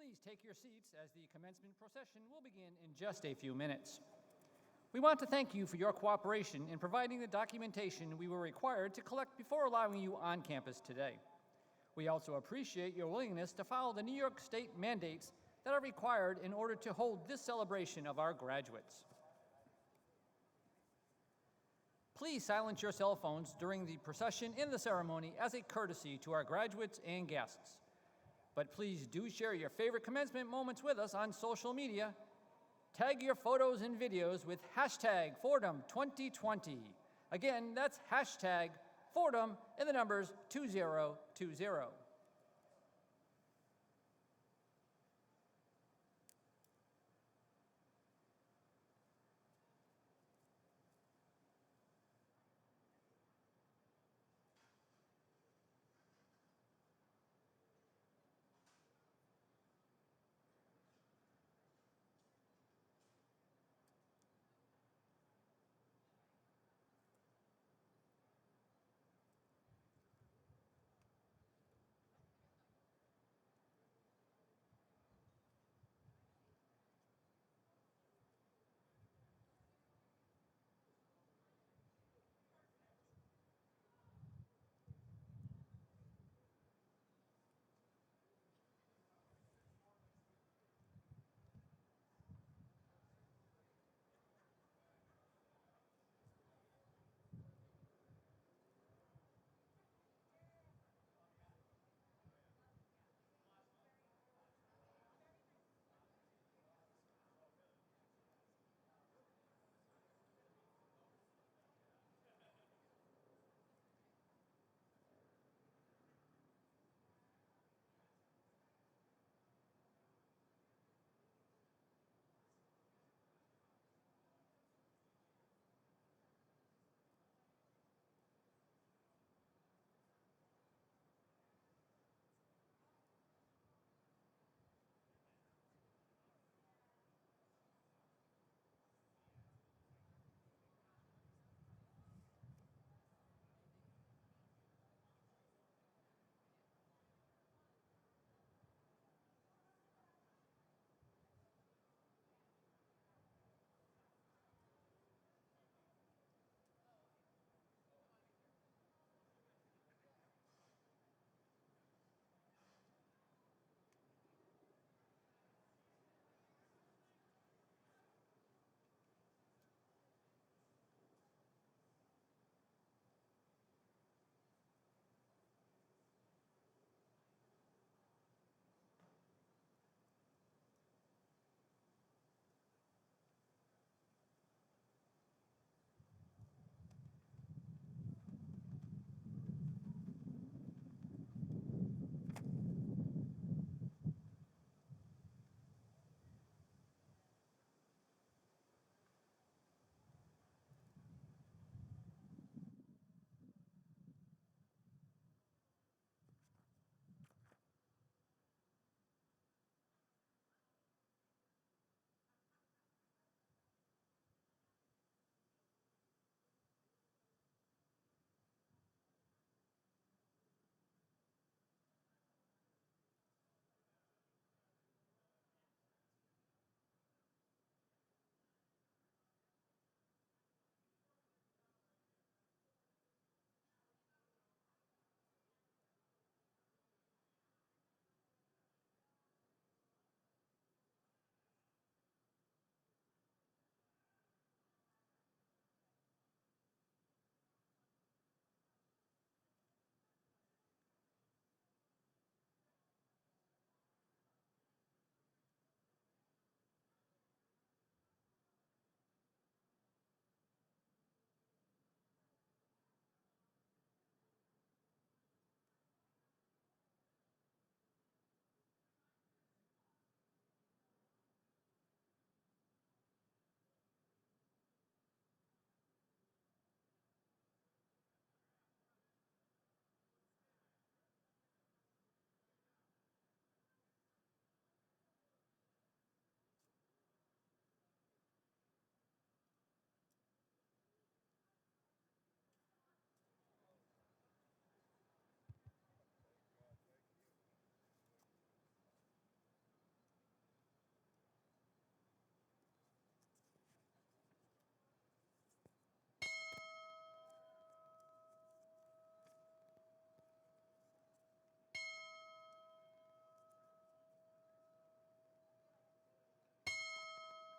Please take your seats as the commencement procession will begin in just a few minutes. We want to thank you for your cooperation in providing the documentation we were required to collect before allowing you on campus today. We also appreciate your willingness to follow the New York State mandates that are required in order to hold this celebration of our graduates. Please silence your cell phones during the procession and the ceremony as a courtesy to our graduates and guests. But please do share your favorite commencement moments with us on social media. Tag your photos and videos with hashtag Fordham 2020. Again, that's hashtag Fordham and the numbers 2020.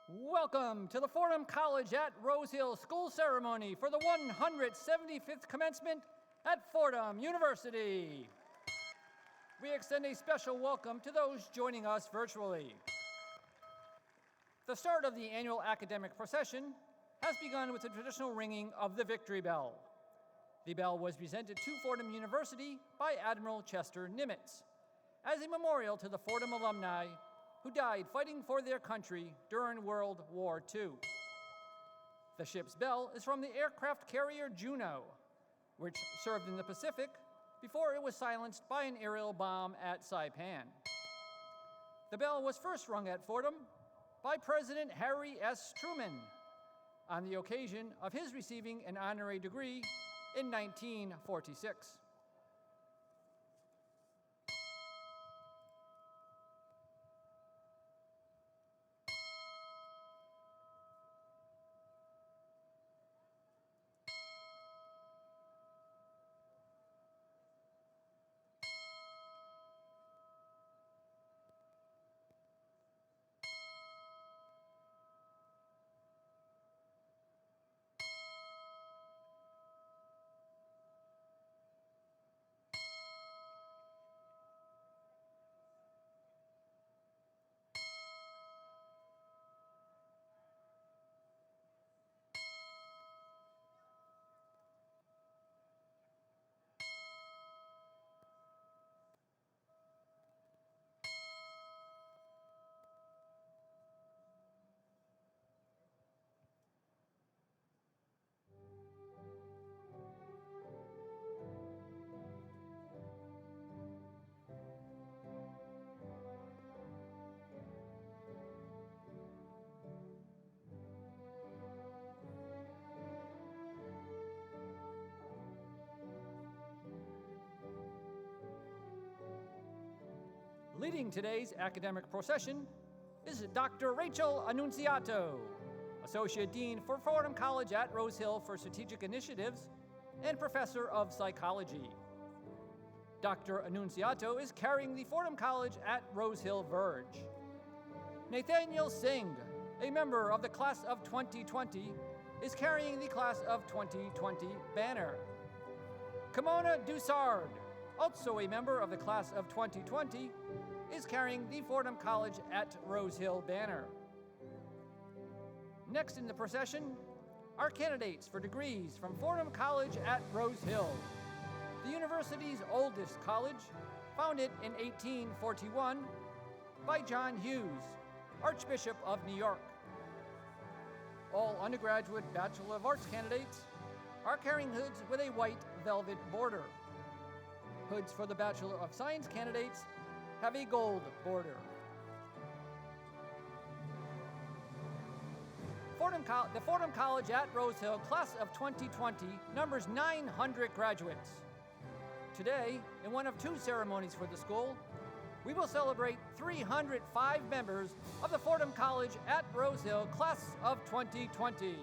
Welcome to the Fordham College at Rose Hill School Ceremony for the 175th commencement at Fordham University. We extend a special welcome to those joining us virtually. The start of the annual academic procession has begun with the traditional ringing of the Victory Bell. The bell was presented to Fordham University by Admiral Chester Nimitz as a memorial to the Fordham alumni who died fighting for their country during World War II. The ship's bell is from the aircraft carrier Juno, which served in the Pacific before it was silenced by an aerial bomb at Saipan. The bell was first rung at Fordham by President Harry S. Truman on the occasion of his receiving an honorary degree in 1946. Leading today's academic procession is Dr. Rachel Annunziato, Associate Dean for Fordham College at Rose Hill for Strategic Initiatives and Professor of Psychology. Dr. Annunziato is carrying the Fordham College at Rose Hill Verge. Nathaniel Singh, a member of the Class of 2020, is carrying the Class of 2020 banner. Kimona Dussard, also a member of the Class of 2020, is carrying the Fordham College at Rose Hill banner. Next in the procession are candidates for degrees from Fordham College at Rose Hill, the university's oldest college, founded in 1841 by John Hughes, Archbishop of New York. All undergraduate Bachelor of Arts candidates are carrying hoods with a white velvet border. Hoods for the Bachelor of Science candidates have a gold border. The Fordham College at Rose Hill Class of 2020 numbers 900 graduates. Today, in one of two ceremonies for the school, we will celebrate 305 members of the Fordham College at Rose Hill Class of 2020.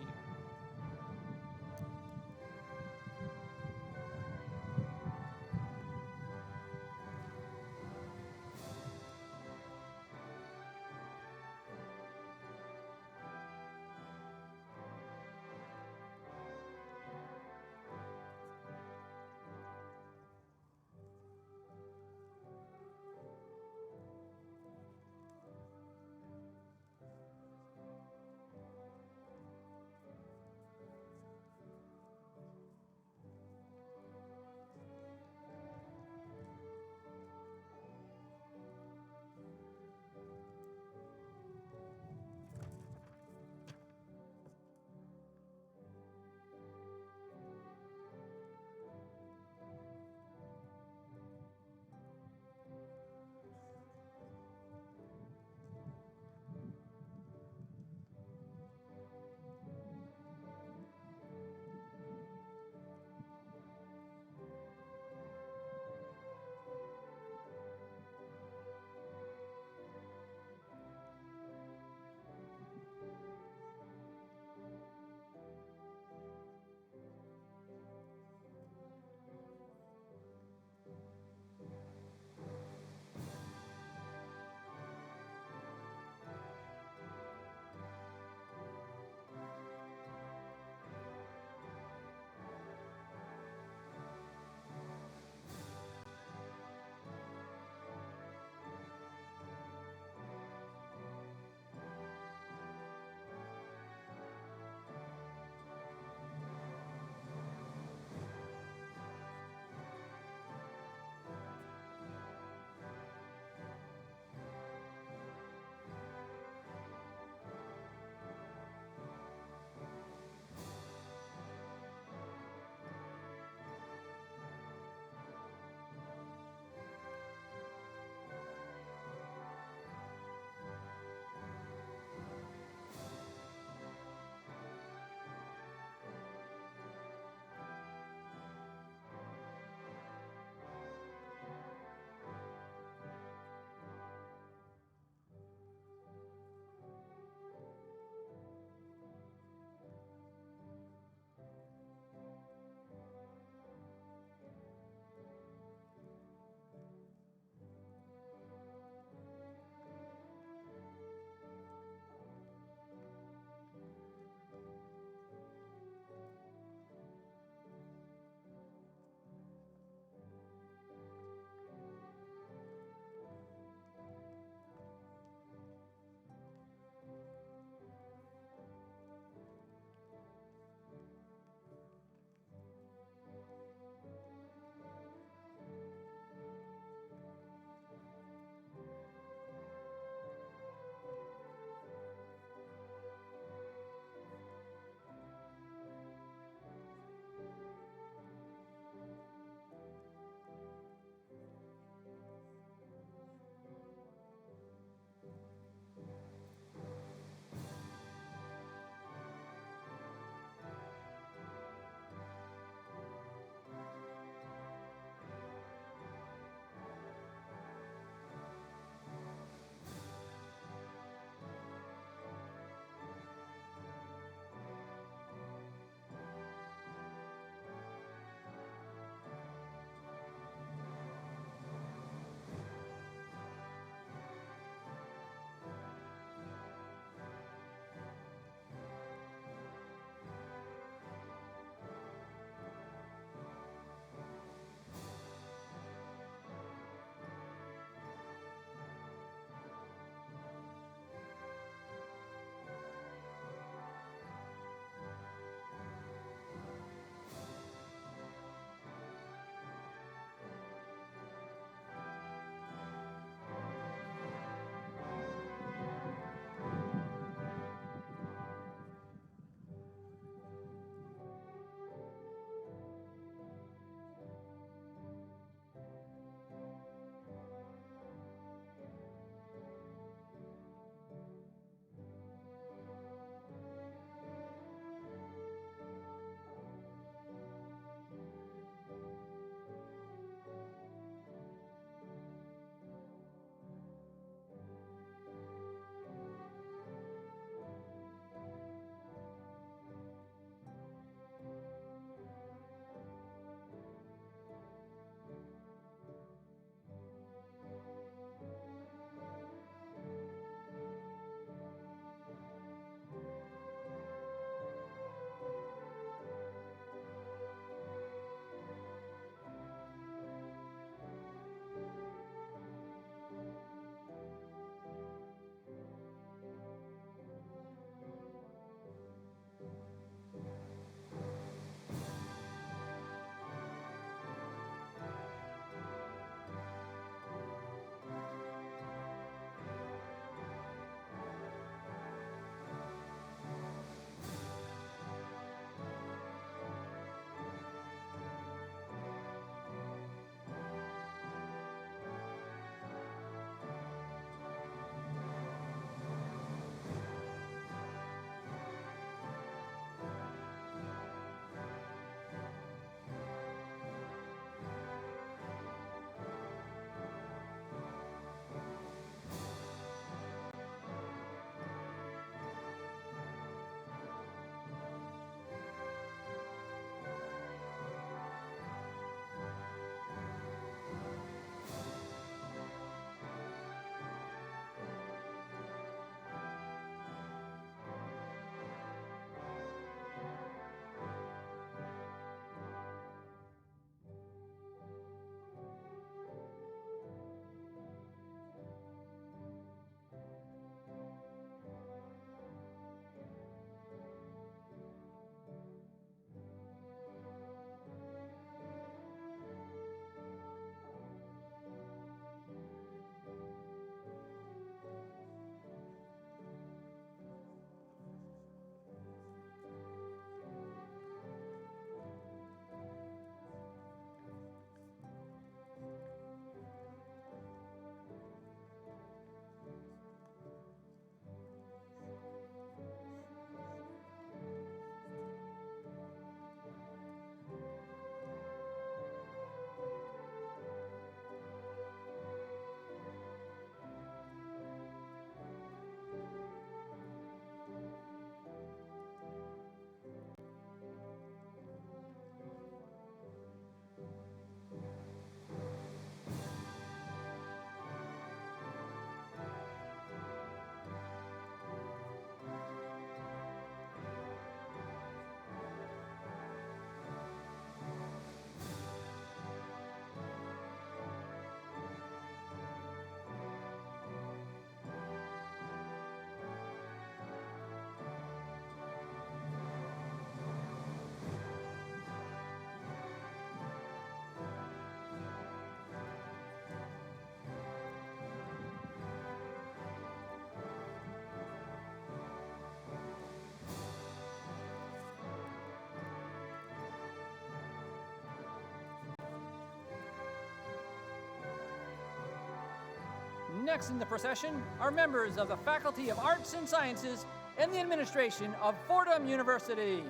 Next in the procession are members of the Faculty of Arts and Sciences and the administration of Fordham University.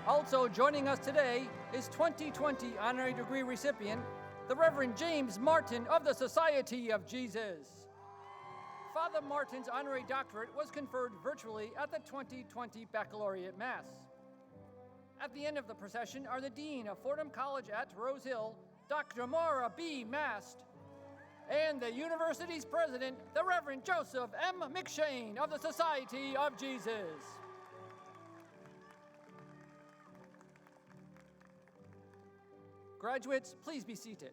Also joining us today is 2020 honorary degree recipient, the Reverend James Martin of the Society of Jesus. Father Martin's honorary doctorate was conferred virtually at the 2020 Baccalaureate Mass. At the end of the procession are the Dean of Fordham College at Rose Hill, Dr. Maura B. Mast, and the university's president, the Reverend Joseph M. McShane of the Society of Jesus. Graduates, please be seated.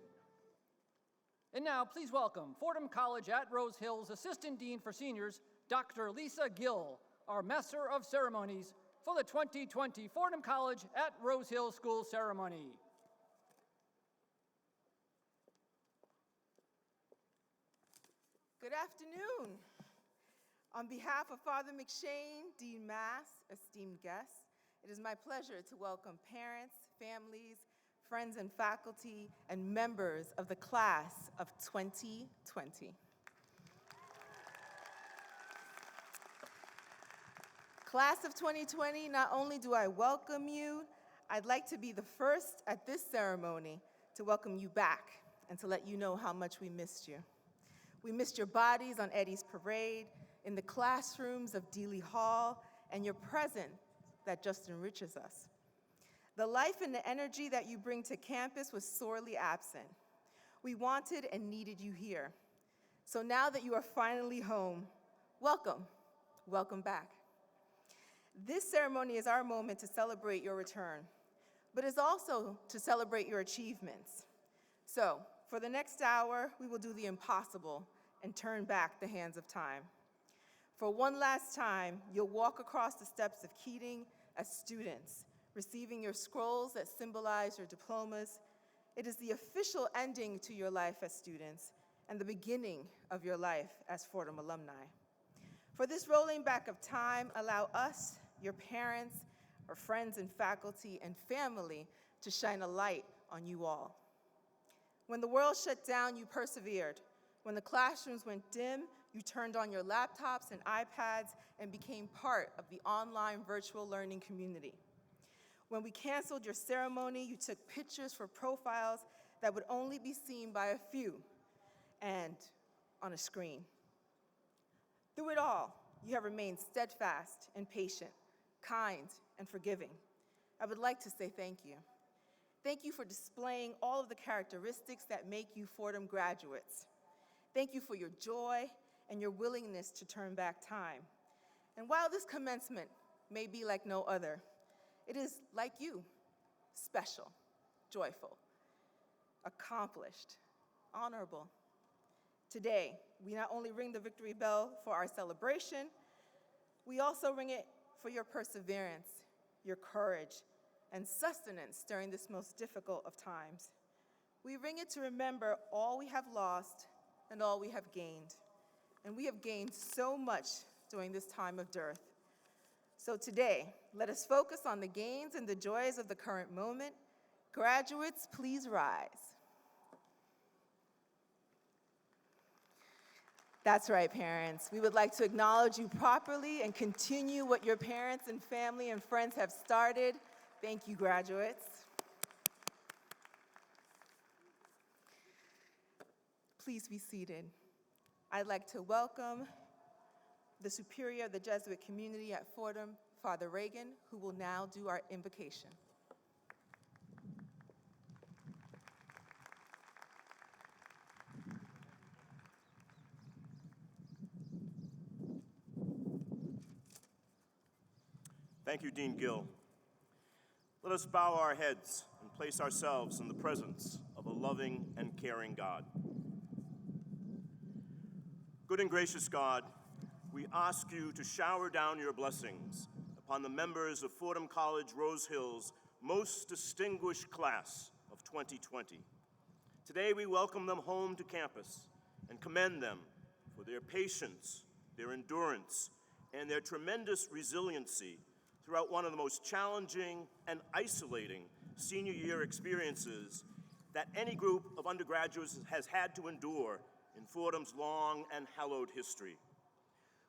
And now, please welcome Fordham College at Rose Hill's Assistant Dean for Seniors, Dr. Lisa Gill, our Master of Ceremonies, for the 2020 Fordham College at Rose Hill School Ceremony. Good afternoon. On behalf of Father McShane, Dean Mast, esteemed guests, it is my pleasure to welcome parents, families, friends and faculty, and members of the class of 2020. Class of 2020, not only do I welcome you, I'd like to be the first at this ceremony to welcome you back and to let you know how much we missed you. We missed your bodies on Eddie's Parade, in the classrooms of Dealey Hall, and your presence that just enriches us. The life and the energy that you bring to campus was sorely absent. We wanted and needed you here. So now that you are finally home, welcome, welcome back. This ceremony is our moment to celebrate your return, but it's also to celebrate your achievements. So, for the next hour, we will do the impossible and turn back the hands of time. For one last time, you'll walk across the steps of Keating as students, receiving your scrolls that symbolize your diplomas. It is the official ending to your life as students and the beginning of your life as Fordham alumni. For this rolling back of time, allow us, your parents, our friends and faculty and family to shine a light on you all. When the world shut down, you persevered. When the classrooms went dim, you turned on your laptops and iPads and became part of the online virtual learning community. When we canceled your ceremony, you took pictures for profiles that would only be seen by a few and on a screen. Through it all, you have remained steadfast and patient, kind and forgiving. I would like to say thank you. Thank you for displaying all of the characteristics that make you Fordham graduates. Thank you for your joy and your willingness to turn back time. And while this commencement may be like no other, it is like you, special, joyful, accomplished, honorable. Today, we not only ring the victory bell for our celebration, we also ring it for your perseverance, your courage, and sustenance during this most difficult of times. We ring it to remember all we have lost and all we have gained. And we have gained so much during this time of dearth. So today, let us focus on the gains and the joys of the current moment. Graduates, please rise. That's right, parents. We would like to acknowledge you properly and continue what your parents and family and friends have started. Thank you, graduates. Please be seated. I'd like to welcome the Superior of the Jesuit community at Fordham, Father Reagan, who will now do our invocation. Thank you, Dean Gill. Let us bow our heads and place ourselves in the presence of a loving and caring God. Good and gracious God, we ask you to shower down your blessings upon the members of Fordham College Rose Hill's most distinguished class of 2020. Today we welcome them home to campus and commend them for their patience, their endurance, and their tremendous resiliency throughout one of the most challenging and isolating senior year experiences that any group of undergraduates has had to endure in Fordham's long and hallowed history.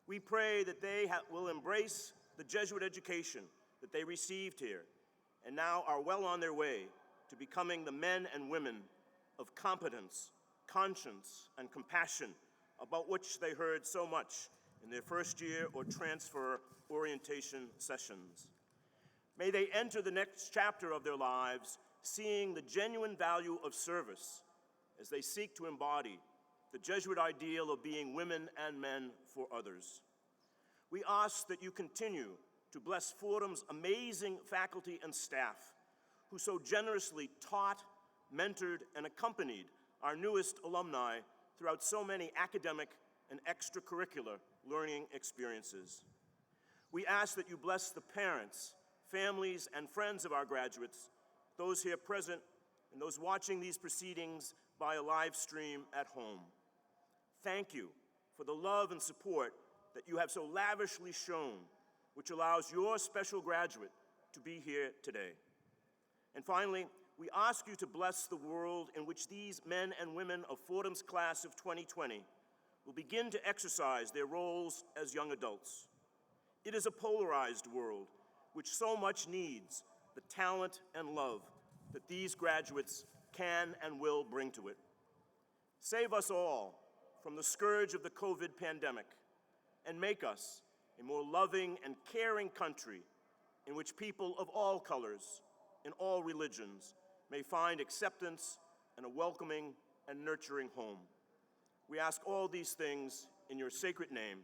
We pray that they will embrace the Jesuit education that they received here and now are well on their way to becoming the men and women of competence, conscience, and compassion about which they heard so much in their first year or transfer orientation sessions. May they enter the next chapter of their lives seeing the genuine value of service as they seek to embody the Jesuit ideal of being women and men for others. We ask that you continue to bless Fordham's amazing faculty and staff who so generously taught, mentored, and accompanied our newest alumni throughout so many academic and extracurricular learning experiences. We ask that you bless the parents, families, and friends of our graduates, those here present, and those watching these proceedings via live stream at home. Thank you for the love and support that you have so lavishly shown, which allows your special graduate to be here today. And finally, we ask you to bless the world in which these men and women of Fordham's class of 2020 will begin to exercise their roles as young adults. It is a polarized world which so much needs the talent and love that these graduates can and will bring to it. Save us all from the scourge of the COVID pandemic and make us a more loving and caring country in which people of all colors, in all religions, may find acceptance and a welcoming and nurturing home. We ask all these things in your sacred name.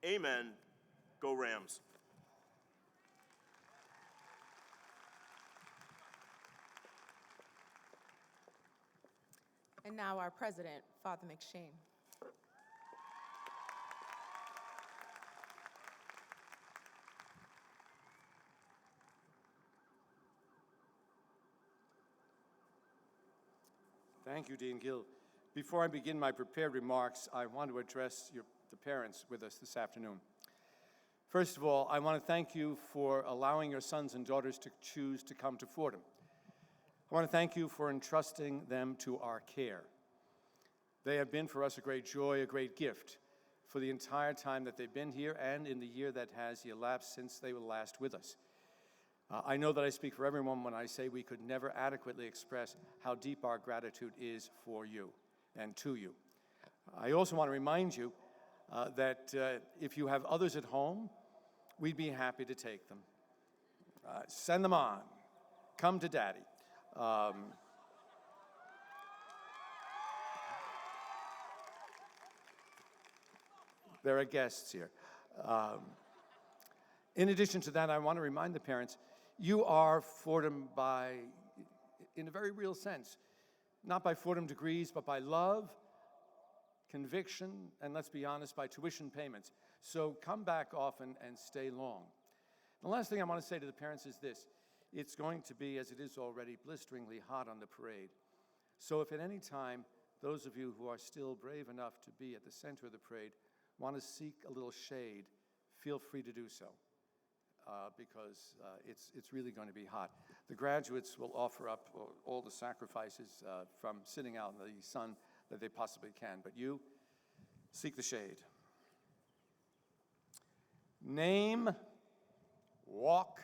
Amen. Go Rams. And now our president, Father McShane. Thank you, Dean Gill. Before I begin my prepared remarks, I want to address the parents with us this afternoon. First of all, I want to thank you for allowing your sons and daughters to choose to come to Fordham. I want to thank you for entrusting them to our care. They have been for us a great joy, a great gift for the entire time that they've been here and in the year that has elapsed since they were last with us. I know that I speak for everyone when I say we could never adequately express how deep our gratitude is for you and to you. I also want to remind you that if you have others at home, we'd be happy to take them. Send them on. Come to Daddy. There are guests here. In addition to that, I want to remind the parents, you are Fordham in a very real sense, not by Fordham degrees, but by love, conviction, and let's be honest, by tuition payments. So come back often and stay long. The last thing I want to say to the parents is this. It's going to be, as it is already, blisteringly hot on the parade. So if at any time, those of you who are still brave enough to be at the center of the parade want to seek a little shade, feel free to do so. Because it's really going to be hot. The graduates will offer up all the sacrifices from sitting out in the sun that they possibly can, but you seek the shade. Name, walk,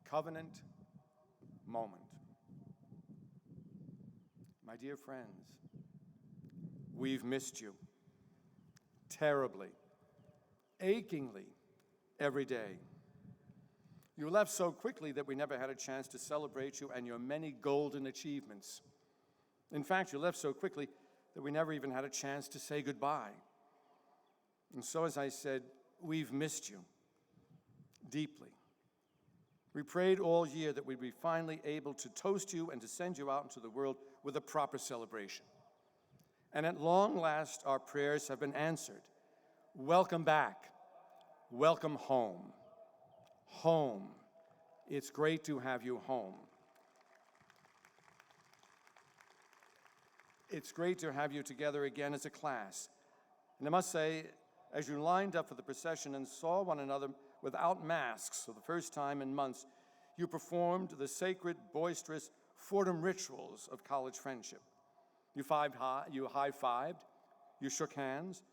covenant, moment. My dear friends, we've missed you terribly, achingly, every day. You left so quickly that we never had a chance to celebrate you and your many golden achievements. In fact, you left so quickly that we never even had a chance to say goodbye. And so, as I said, we've missed you deeply. We prayed all year that we'd be finally able to toast you and to send you out into the world with a proper celebration. And at long last, our prayers have been answered. Welcome back. Welcome home. Home. It's great to have you home. It's great to have you together again as a class. And I must say, as you lined up for the procession and saw one another without masks for the first time in months, you performed the sacred, boisterous Fordham rituals of college friendship. You high-fived, You shook hands,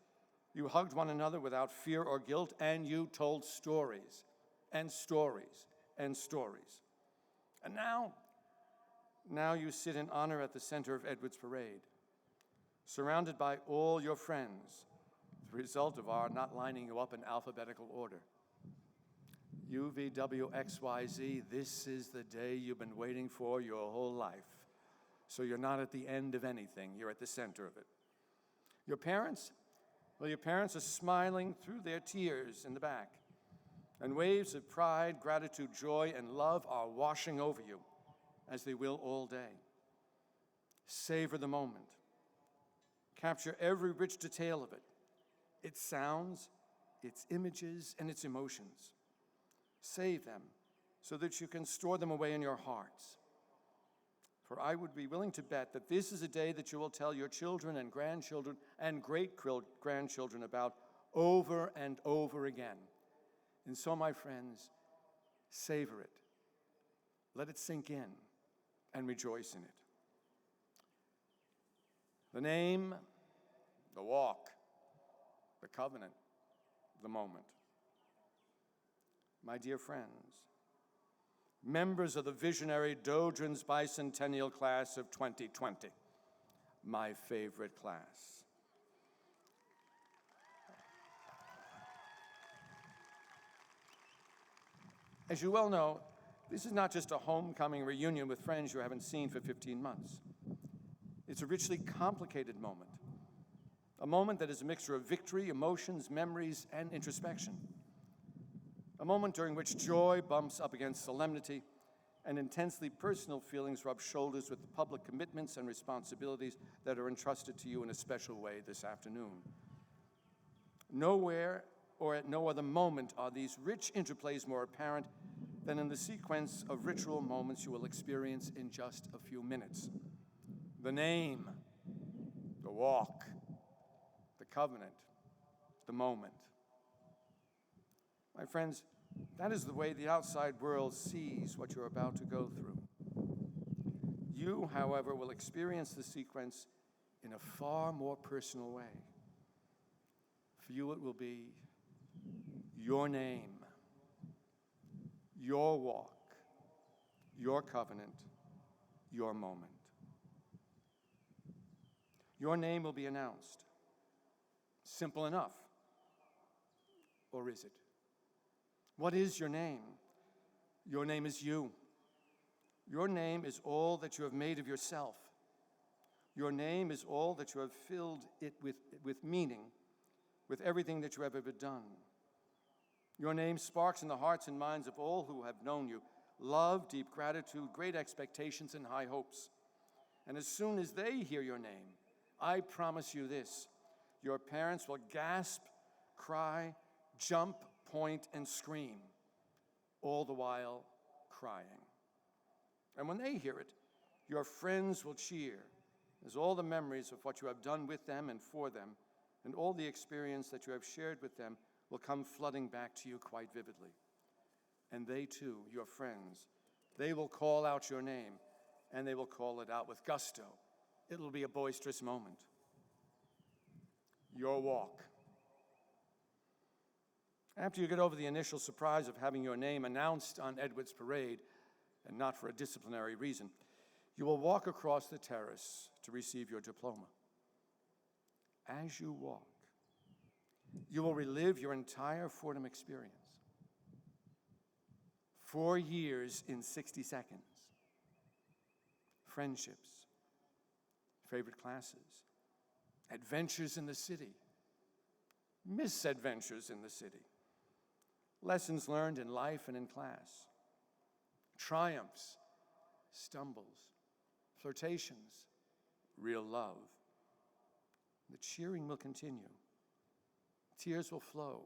you hugged one another without fear or guilt, and you told stories and stories and stories. And now you sit in honor at the center of Edwards Parade, surrounded by all your friends, the result of our not lining you up in alphabetical order. UVWXYZ, this is the day you've been waiting for your whole life. So you're not at the end of anything, you're at the center of it. Your parents? Well, your parents are smiling through their tears in the back, and waves of pride, gratitude, joy, and love are washing over you, as they will all day. Savor the moment. Capture every rich detail of it, its sounds, its images, and its emotions. Save them so that you can store them away in your hearts. For I would be willing to bet that this is a day that you will tell your children and grandchildren and great-grandchildren about over and over again. And so, my friends, savor it. Let it sink in and rejoice in it. The name, the walk, the covenant, the moment. My dear friends, members of the visionary Doedren's bicentennial class of 2020, my favorite class. As you well know, this is not just a homecoming reunion with friends you haven't seen for 15 months. It's a richly complicated moment, a moment that is a mixture of victory, emotions, memories, and introspection. A moment during which joy bumps up against solemnity and intensely personal feelings rub shoulders with the public commitments and responsibilities that are entrusted to you in a special way this afternoon. Nowhere or at no other moment are these rich interplays more apparent than in the sequence of ritual moments you will experience in just a few minutes. The name, the walk, the covenant, the moment. My friends, that is the way the outside world sees what you're about to go through. You, however, will experience the sequence in a far more personal way. For you, it will be your name, your walk, your covenant, your moment. Your name will be announced. Simple enough. Or is it? What is your name? Your name is you. Your name is all that you have made of yourself. Your name is all that you have filled it with meaning, with everything that you have ever done. Your name sparks in the hearts and minds of all who have known you love, deep gratitude, great expectations, and high hopes. And as soon as they hear your name, I promise you this, your parents will gasp, cry, jump, point, and scream, all the while crying. And when they hear it, your friends will cheer, as all the memories of what you have done with them and for them, and all the experience that you have shared with them will come flooding back to you quite vividly. And they too, your friends, they will call out your name, and they will call it out with gusto. It will be a boisterous moment. Your walk. After you get over the initial surprise of having your name announced on Edwards Parade, and not for a disciplinary reason, you will walk across the terrace to receive your diploma. As you walk, you will relive your entire Fordham experience. 4 years in 60 seconds. Friendships, favorite classes, adventures in the city, misadventures in the city, lessons learned in life and in class, triumphs, stumbles, flirtations, real love. The cheering will continue. Tears will flow,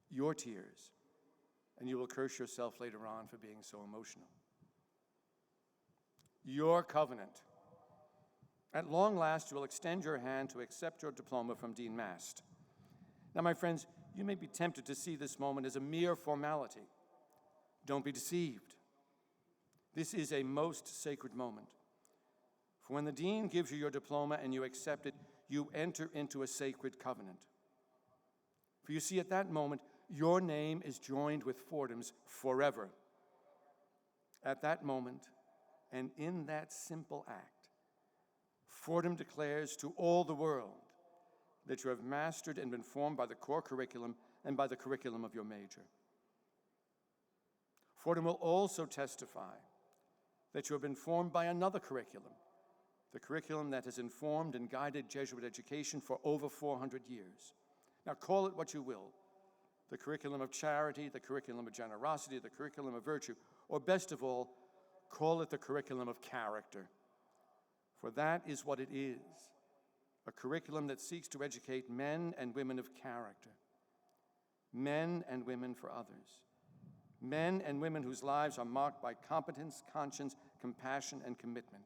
your tears, and you will curse yourself later on for being so emotional. Your covenant. At long last, you will extend your hand to accept your diploma from Dean Mast. Now, my friends, you may be tempted to see this moment as a mere formality. Don't be deceived. This is a most sacred moment. For when the dean gives you your diploma and you accept it, you enter into a sacred covenant. For you see, at that moment, your name is joined with Fordham's forever. At that moment, and in that simple act, Fordham declares to all the world that you have mastered and been formed by the core curriculum and by the curriculum of your major. Fordham will also testify that you have been formed by another curriculum, the curriculum that has informed and guided Jesuit education for over 400 years. Now, call it what you will, the curriculum of charity, the curriculum of generosity, the curriculum of virtue, or best of all, call it the curriculum of character. For that is what it is, a curriculum that seeks to educate men and women of character, men and women for others, men and women whose lives are marked by competence, conscience, compassion, and commitment,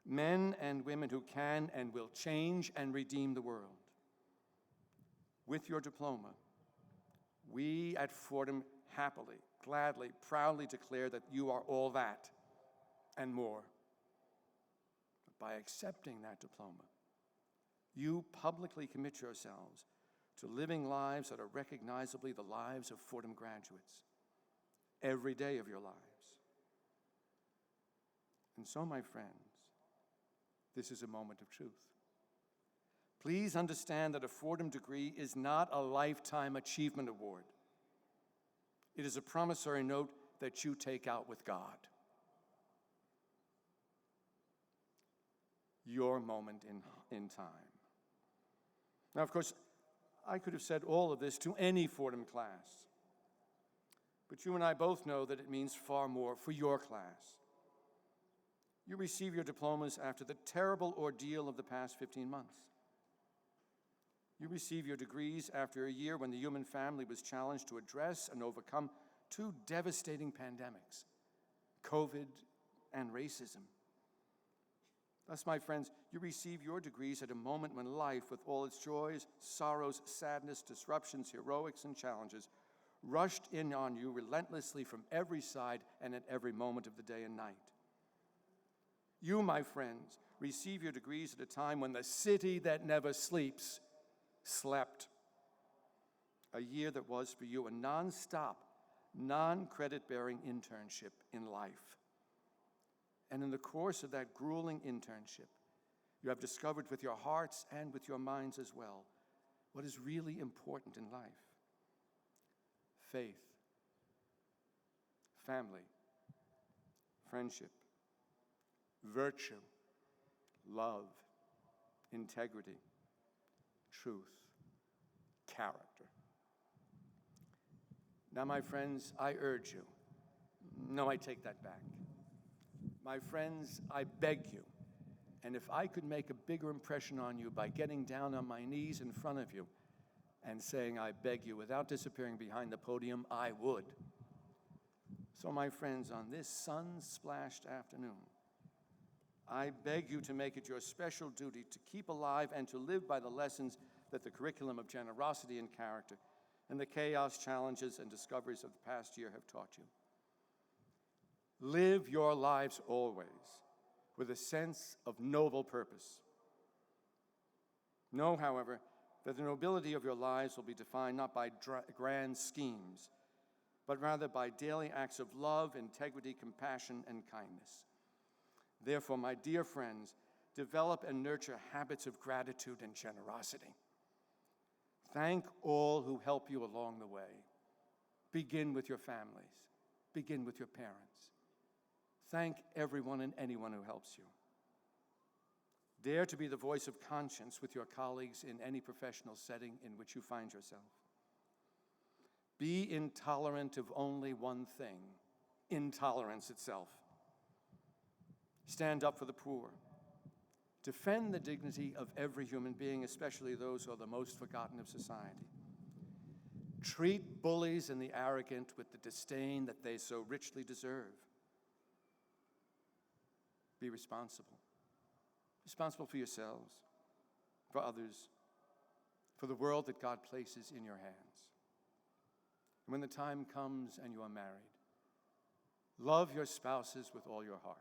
men and women who can and will change and redeem the world. With your diploma, we at Fordham happily, gladly, proudly declare that you are all that and more. But by accepting that diploma, you publicly commit yourselves to living lives that are recognizably the lives of Fordham graduates every day of your lives. And so, my friends, this is a moment of truth. Please understand that a Fordham degree is not a lifetime achievement award. It is a promissory note that you take out with God. Your moment in time. Now, of course, I could have said all of this to any Fordham class, but you and I both know that it means far more for your class. You receive your diplomas after the terrible ordeal of the past 15 months. You receive your degrees after a year when the human family was challenged to address and overcome two devastating pandemics, COVID and racism. Thus, my friends, you receive your degrees at a moment when life, with all its joys, sorrows, sadness, disruptions, heroics, and challenges, rushed in on you relentlessly from every side and at every moment of the day and night. You, my friends, receive your degrees at a time when the city that never sleeps slept. A year that was for you a non-stop, non-credit-bearing internship in life. And in the course of that grueling internship, you have discovered with your hearts and with your minds as well what is really important in life. Faith, family, friendship, virtue, love, integrity, truth, character. Now, my friends, I urge you. No, I take that back. My friends, I beg you, and if I could make a bigger impression on you by getting down on my knees in front of you and saying, I beg you, without disappearing behind the podium, I would. So, my friends, on this sun-splashed afternoon, I beg you to make it your special duty to keep alive and to live by the lessons that the curriculum of generosity and character and the chaos, challenges, and discoveries of the past year have taught you. Live your lives always with a sense of noble purpose. Know, however, that the nobility of your lives will be defined not by grand schemes, but rather by daily acts of love, integrity, compassion, and kindness. Therefore, my dear friends, develop and nurture habits of gratitude and generosity. Thank all who help you along the way. Begin with your families. Begin with your parents. Thank everyone and anyone who helps you. Dare to be the voice of conscience with your colleagues in any professional setting in which you find yourself. Be intolerant of only one thing, intolerance itself. Stand up for the poor. Defend the dignity of every human being, especially those who are the most forgotten of society. Treat bullies and the arrogant with the disdain that they so richly deserve. Be responsible. Responsible for yourselves, for others, for the world that God places in your hands. And when the time comes and you are married, love your spouses with all your heart.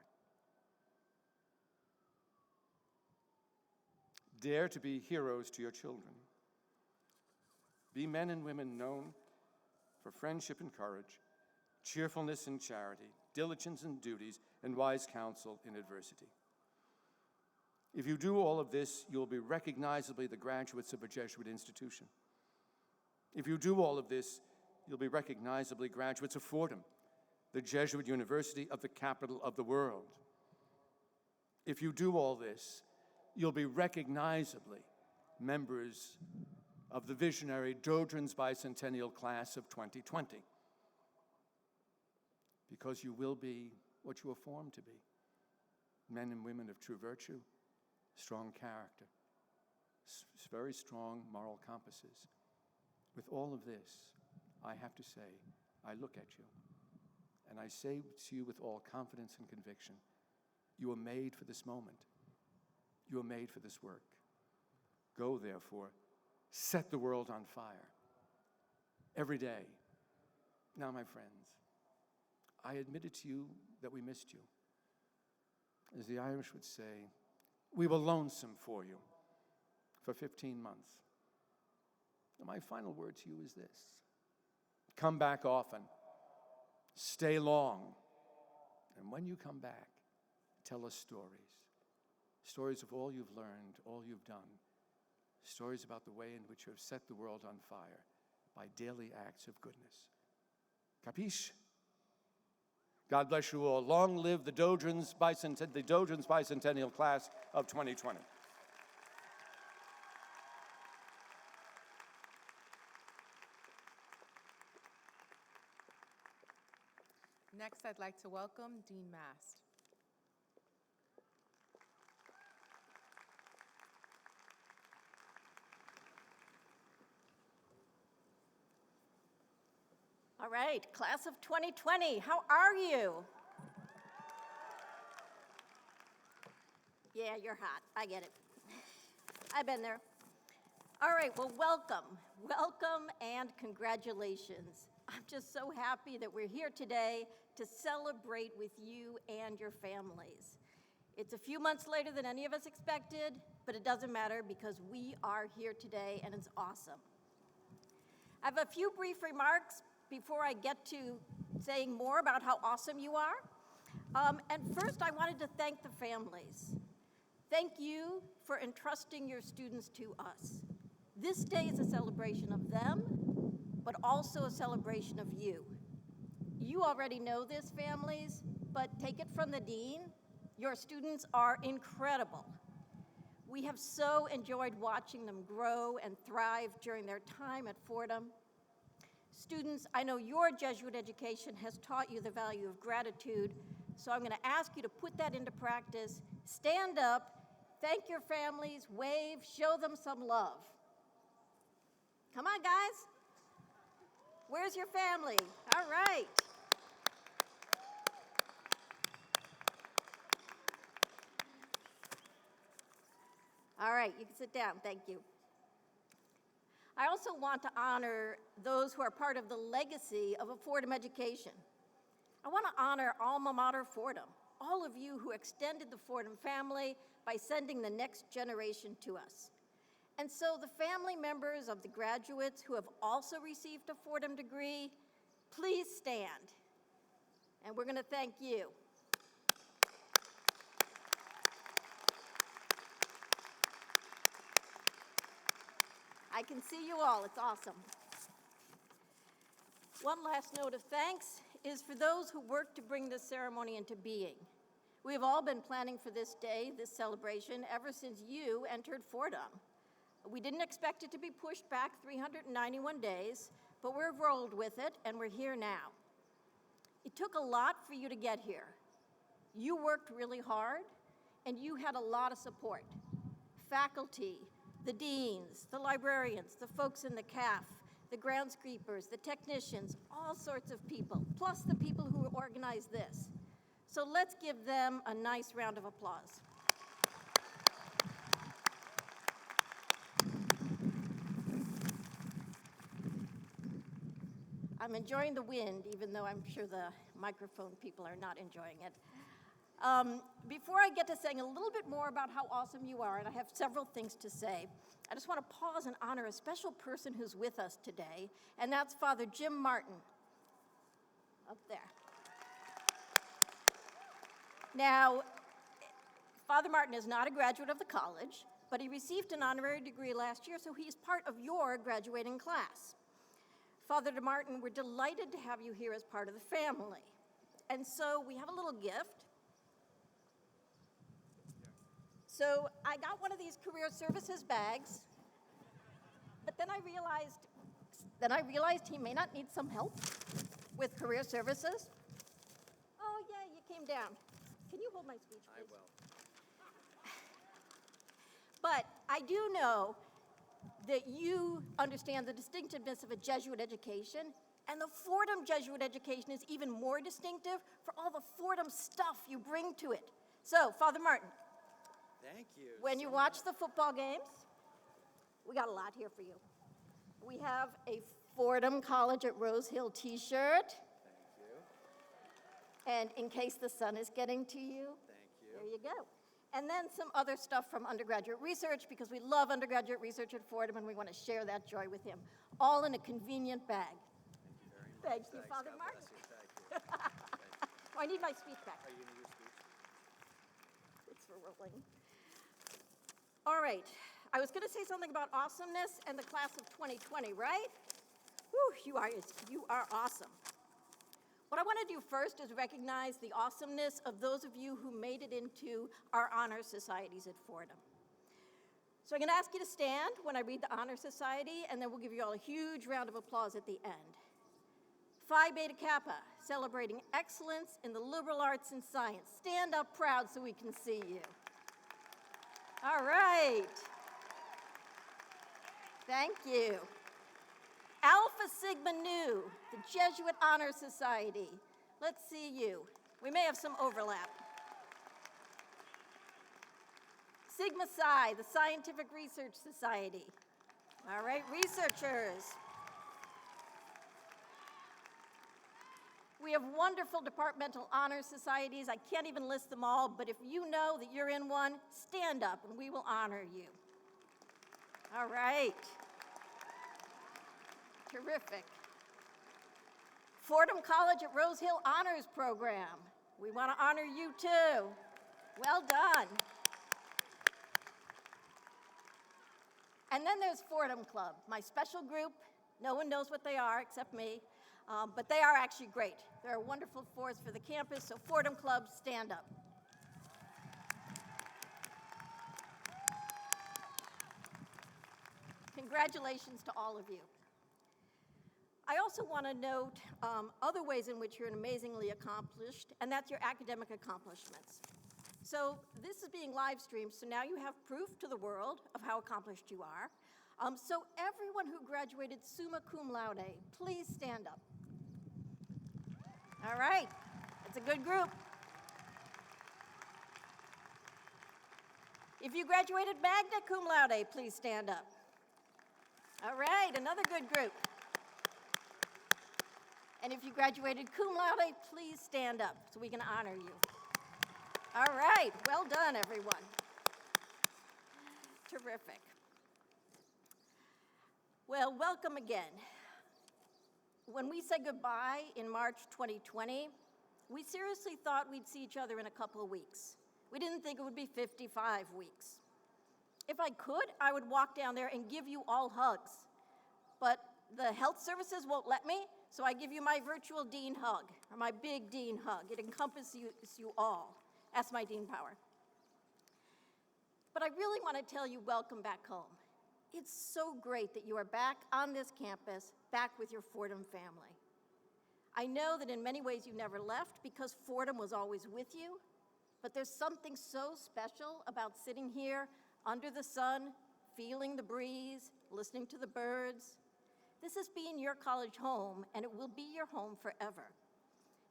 Dare to be heroes to your children. Be men and women known for friendship and courage, cheerfulness and charity, diligence in duties, and wise counsel in adversity. If you do all of this, you'll be recognizably the graduates of a Jesuit institution. If you do all of this, you'll be recognizably graduates of Fordham, the Jesuit university of the capital of the world. If you do all this, you'll be recognizably members of the visionary Doedren's Bicentennial Class of 2020, because you will be what you are formed to be, men and women of true virtue, strong character, very strong moral compasses. With all of this, I have to say, I look at you, and I say to you with all confidence and conviction, you are made for this moment. You are made for this work. Go, therefore, set the world on fire every day. Now, my friends, I admitted to you that we missed you. As the Irish would say, we were lonesome for you for 15 months. And my final word to you is this: come back often, stay long, and when you come back, tell us stories of all you've learned, all you've done, stories about the way in which you have set the world on fire by daily acts of goodness. Capiche? God bless you all. Long live the Doedren's Bicentennial Class of 2020. Next, I'd like to welcome Dean Mast. All right, class of 2020, how are you? Yeah, you're hot, I get it. I've been there. All right, well, welcome and congratulations. I'm just so happy that we're here today to celebrate with you and your families. It's a few months later than any of us expected, but it doesn't matter because we are here today and it's awesome. I have a few brief remarks before I get to saying more about how awesome you are. And first, I wanted to thank the families. Thank you for entrusting your students to us. This day is a celebration of them, but also a celebration of you. You already know this, families, but take it from the dean. Your students are incredible. We have so enjoyed watching them grow and thrive during their time at Fordham. Students, I know your Jesuit education has taught you the value of gratitude, so I'm going to ask you to put that into practice. Stand up, thank your families, wave, show them some love. Come on, guys. Where's your family? All right. All right, you can sit down. Thank you. I also want to honor those who are part of the legacy of a Fordham education. I want to honor Alma Mater Fordham, all of you who extended the Fordham family by sending the next generation to us. And so the family members of the graduates who have also received a Fordham degree, please stand. And we're going to thank you. I can see you all, it's awesome. One last note of thanks is for those who worked to bring this ceremony into being. We have all been planning for this day, this celebration, ever since you entered Fordham. We didn't expect it to be pushed back 391 days, but we've rolled with it and we're here now. It took a lot for you to get here. You worked really hard and you had a lot of support. Faculty, the deans, the librarians, the folks in the CAF, the groundskeepers, the technicians, all sorts of people, plus the people who organized this. So let's give them a nice round of applause. I'm enjoying the wind, even though I'm sure the microphone people are not enjoying it. Before I get to saying a little bit more about how awesome you are, and I have several things to say, I just want to pause and honor a special person who's with us today, and that's Father Jim Martin, up there. Now, Father Martin is not a graduate of the college, but he received an honorary degree last year, so he's part of your graduating class. Father Martin, we're delighted to have you here as part of the family. And so we have a little gift. So I got one of these career services bags, but then I realized he may not need some help with career services. Oh yeah, you came down. Can you hold my speech, please? I will. But I do know that you understand the distinctiveness of a Jesuit education, and the Fordham Jesuit education is even more distinctive for all the Fordham stuff you bring to it. So, Father Martin. Thank you. When you watch the football games, we got a lot here for you. We have a Fordham College at Rose Hill t-shirt. Thank you. And in case the sun is getting to you, Thank you. there you go. And then some other stuff from undergraduate research, because we love undergraduate research at Fordham and we want to share that joy with him. All in a convenient bag. Thank you very much. Thank you, Thanks. Father God Martin. bless you. Thank you. Oh, I need my speech back. Are you going to use speech? It's for rolling. All right. I was going to say something about awesomeness and the class of 2020, right? Whew, you are awesome. What I want to do first is recognize the awesomeness of those of you who made it into our honor societies at Fordham. So I'm going to ask you to stand when I read the honor society, and then we'll give you all a huge round of applause at the end. Phi Beta Kappa, celebrating excellence in the liberal arts and science. Stand up proud so we can see you. All right. Thank you. Alpha Sigma Nu, the Jesuit Honor Society. Let's see you. We may have some overlap. Sigma Psi, the Scientific Research Society. All right, researchers. We have wonderful departmental honor societies. I can't even list them all, but if you know that you're in one, stand up and we will honor you. All right. Terrific. Fordham College at Rose Hill Honors Program. We want to honor you too. Well done. And then there's Fordham Club, my special group. No one knows what they are except me, but they are actually great. They're a wonderful force for the campus, so Fordham Club, stand up. Congratulations to all of you. I also want to note other ways in which you're amazingly accomplished, and that's your academic accomplishments. So this is being live streamed, so now you have proof to the world of how accomplished you are. So everyone who graduated summa cum laude, please stand up. All right, it's a good group. If you graduated magna cum laude, please stand up. All right, another good group. And if you graduated cum laude, please stand up so we can honor you. All right, well done, everyone. Terrific. Well, welcome again. When we said goodbye in March 2020, we seriously thought we'd see each other in a couple of weeks. We didn't think it would be 55 weeks. If I could, I would walk down there and give you all hugs. But the health services won't let me, so I give you my virtual dean hug, or my big dean hug. It encompasses you all. That's my dean power. But I really want to tell you welcome back home. It's so great that you are back on this campus, back with your Fordham family. I know that in many ways you never left because Fordham was always with you, but there's something so special about sitting here under the sun, feeling the breeze, listening to the birds. This has been your college home, and it will be your home forever.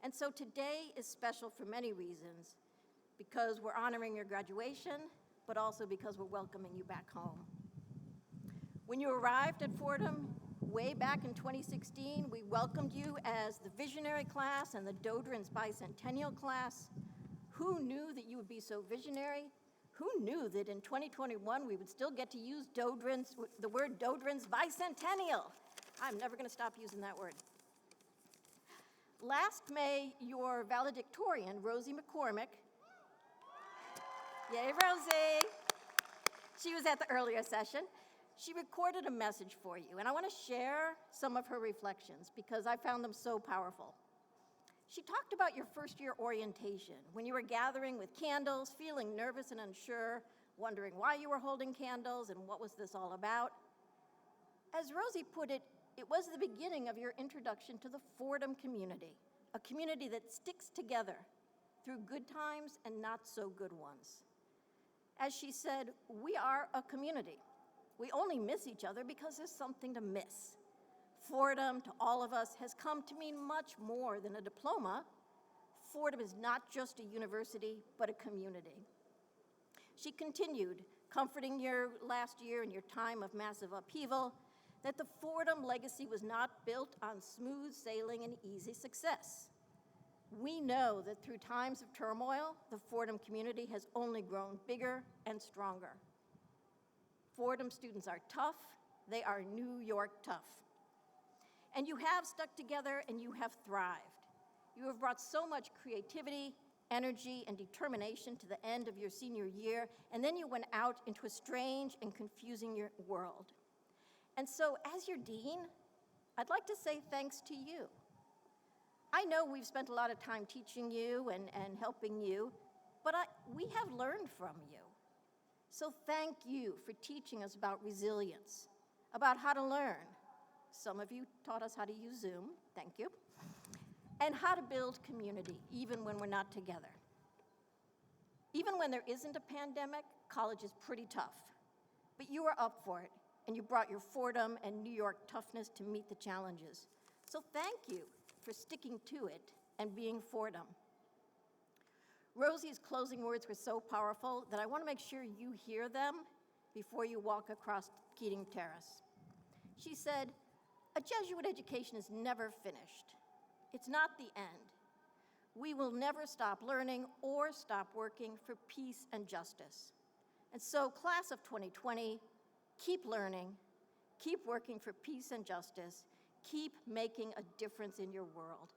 And so today is special for many reasons, because we're honoring your graduation, but also because we're welcoming you back home. When you arrived at Fordham way back in 2016, we welcomed you as the visionary class and the Dodrin's bicentennial class. Who knew that you would be so visionary? Who knew that in 2021 we would still get to use the word Dodrin's bicentennial? I'm never going to stop using that word. Last May, your valedictorian, Rosie McCormick, yay, Rosie! She was at the earlier session. She recorded a message for you, and I want to share some of her reflections because I found them so powerful. She talked about your first-year orientation, when you were gathering with candles, feeling nervous and unsure, wondering why you were holding candles and what was this all about. As Rosie put it, it was the beginning of your introduction to the Fordham community, a community that sticks together through good times and not so good ones. As she said, we are a community. We only miss each other because there's something to miss. Fordham, to all of us, has come to mean much more than a diploma. Fordham is not just a university, but a community. She continued, comforting your last year and your time of massive upheaval, that the Fordham legacy was not built on smooth sailing and easy success. We know that through times of turmoil, the Fordham community has only grown bigger and stronger. Fordham students are tough. They are New York tough. And you have stuck together and you have thrived. You have brought so much creativity, energy, and determination to the end of your senior year, and then you went out into a strange and confusing world. And so, as your dean, I'd like to say thanks to you. I know we've spent a lot of time teaching you and helping you, but we have learned from you. So thank you for teaching us about resilience, about how to learn. Some of you taught us how to use Zoom, thank you, and how to build community, even when we're not together. Even when there isn't a pandemic, college is pretty tough, but you were up for it, and you brought your Fordham and New York toughness to meet the challenges. So thank you for sticking to it and being Fordham. Rosie's closing words were so powerful that I want to make sure you hear them before you walk across Keating Terrace. She said, "A Jesuit education is never finished. It's not the end. We will never stop learning or stop working for peace and justice. And so, class of 2020, keep learning, keep working for peace and justice, keep making a difference in your world."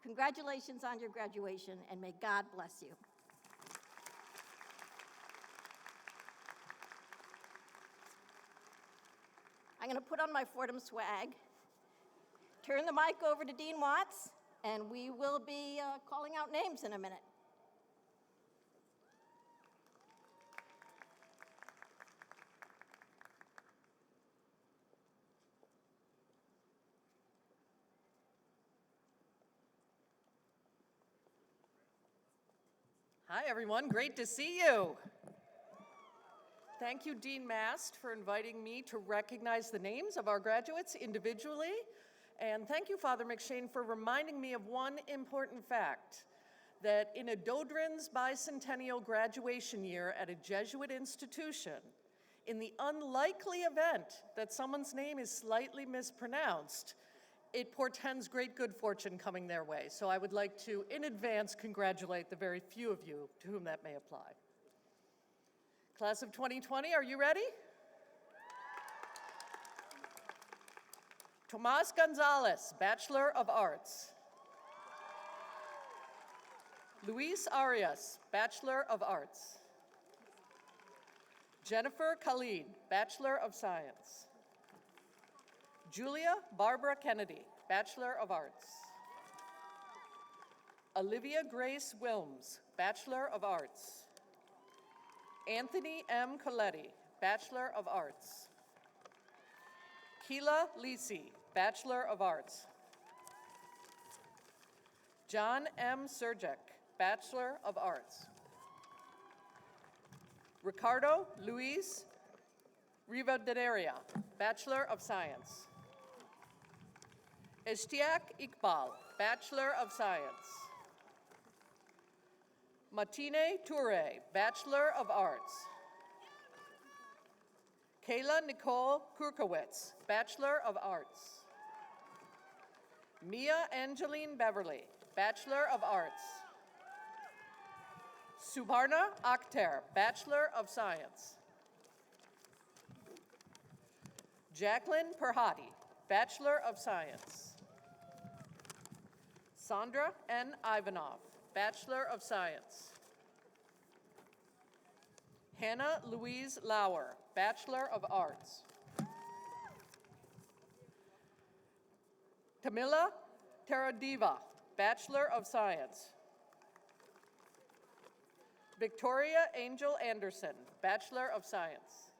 Congratulations on your graduation, and may God bless you. I'm going to put on my Fordham swag, turn the mic over to Dean Watts, and we will be calling out names in a minute. Hi, everyone. Great to see you. Thank you, Dean Mast, for inviting me to recognize the names of our graduates individually. And thank you, Father McShane, for reminding me of one important fact, that in a Dodrin's bicentennial graduation year at a Jesuit institution, in the unlikely event that someone's name is slightly mispronounced, it portends great good fortune coming their way. So I would like to, in advance, congratulate the very few of you to whom that may apply. Class of 2020, are you ready? Tomas Gonzalez, Bachelor of Arts. Luis Arias, Bachelor of Arts. Jennifer Khalid, Bachelor of Science. Julia Barbara Kennedy, Bachelor of Arts. Olivia Grace Wilms, Bachelor of Arts. Anthony M. Coletti, Bachelor of Arts. Keela Lisi, Bachelor of Arts. John M. Surjek, Bachelor of Arts. Ricardo Luis Rivadavia, Bachelor of Science. Ishtiaq Iqbal, Bachelor of Science. Matine Toure, Bachelor of Arts. Kayla Nicole Kurkowitz, Bachelor of Arts. Mia Angeline Beverly, Bachelor of Arts. Subarna Akhter, Bachelor of Science. Jacqueline Perhati, Bachelor of Science. Sandra N. Ivanov, Bachelor of Science. Hannah Louise Lauer, Bachelor of Arts. Tamila Teradiva, Bachelor of Science. Victoria Angel Anderson, Bachelor of Science.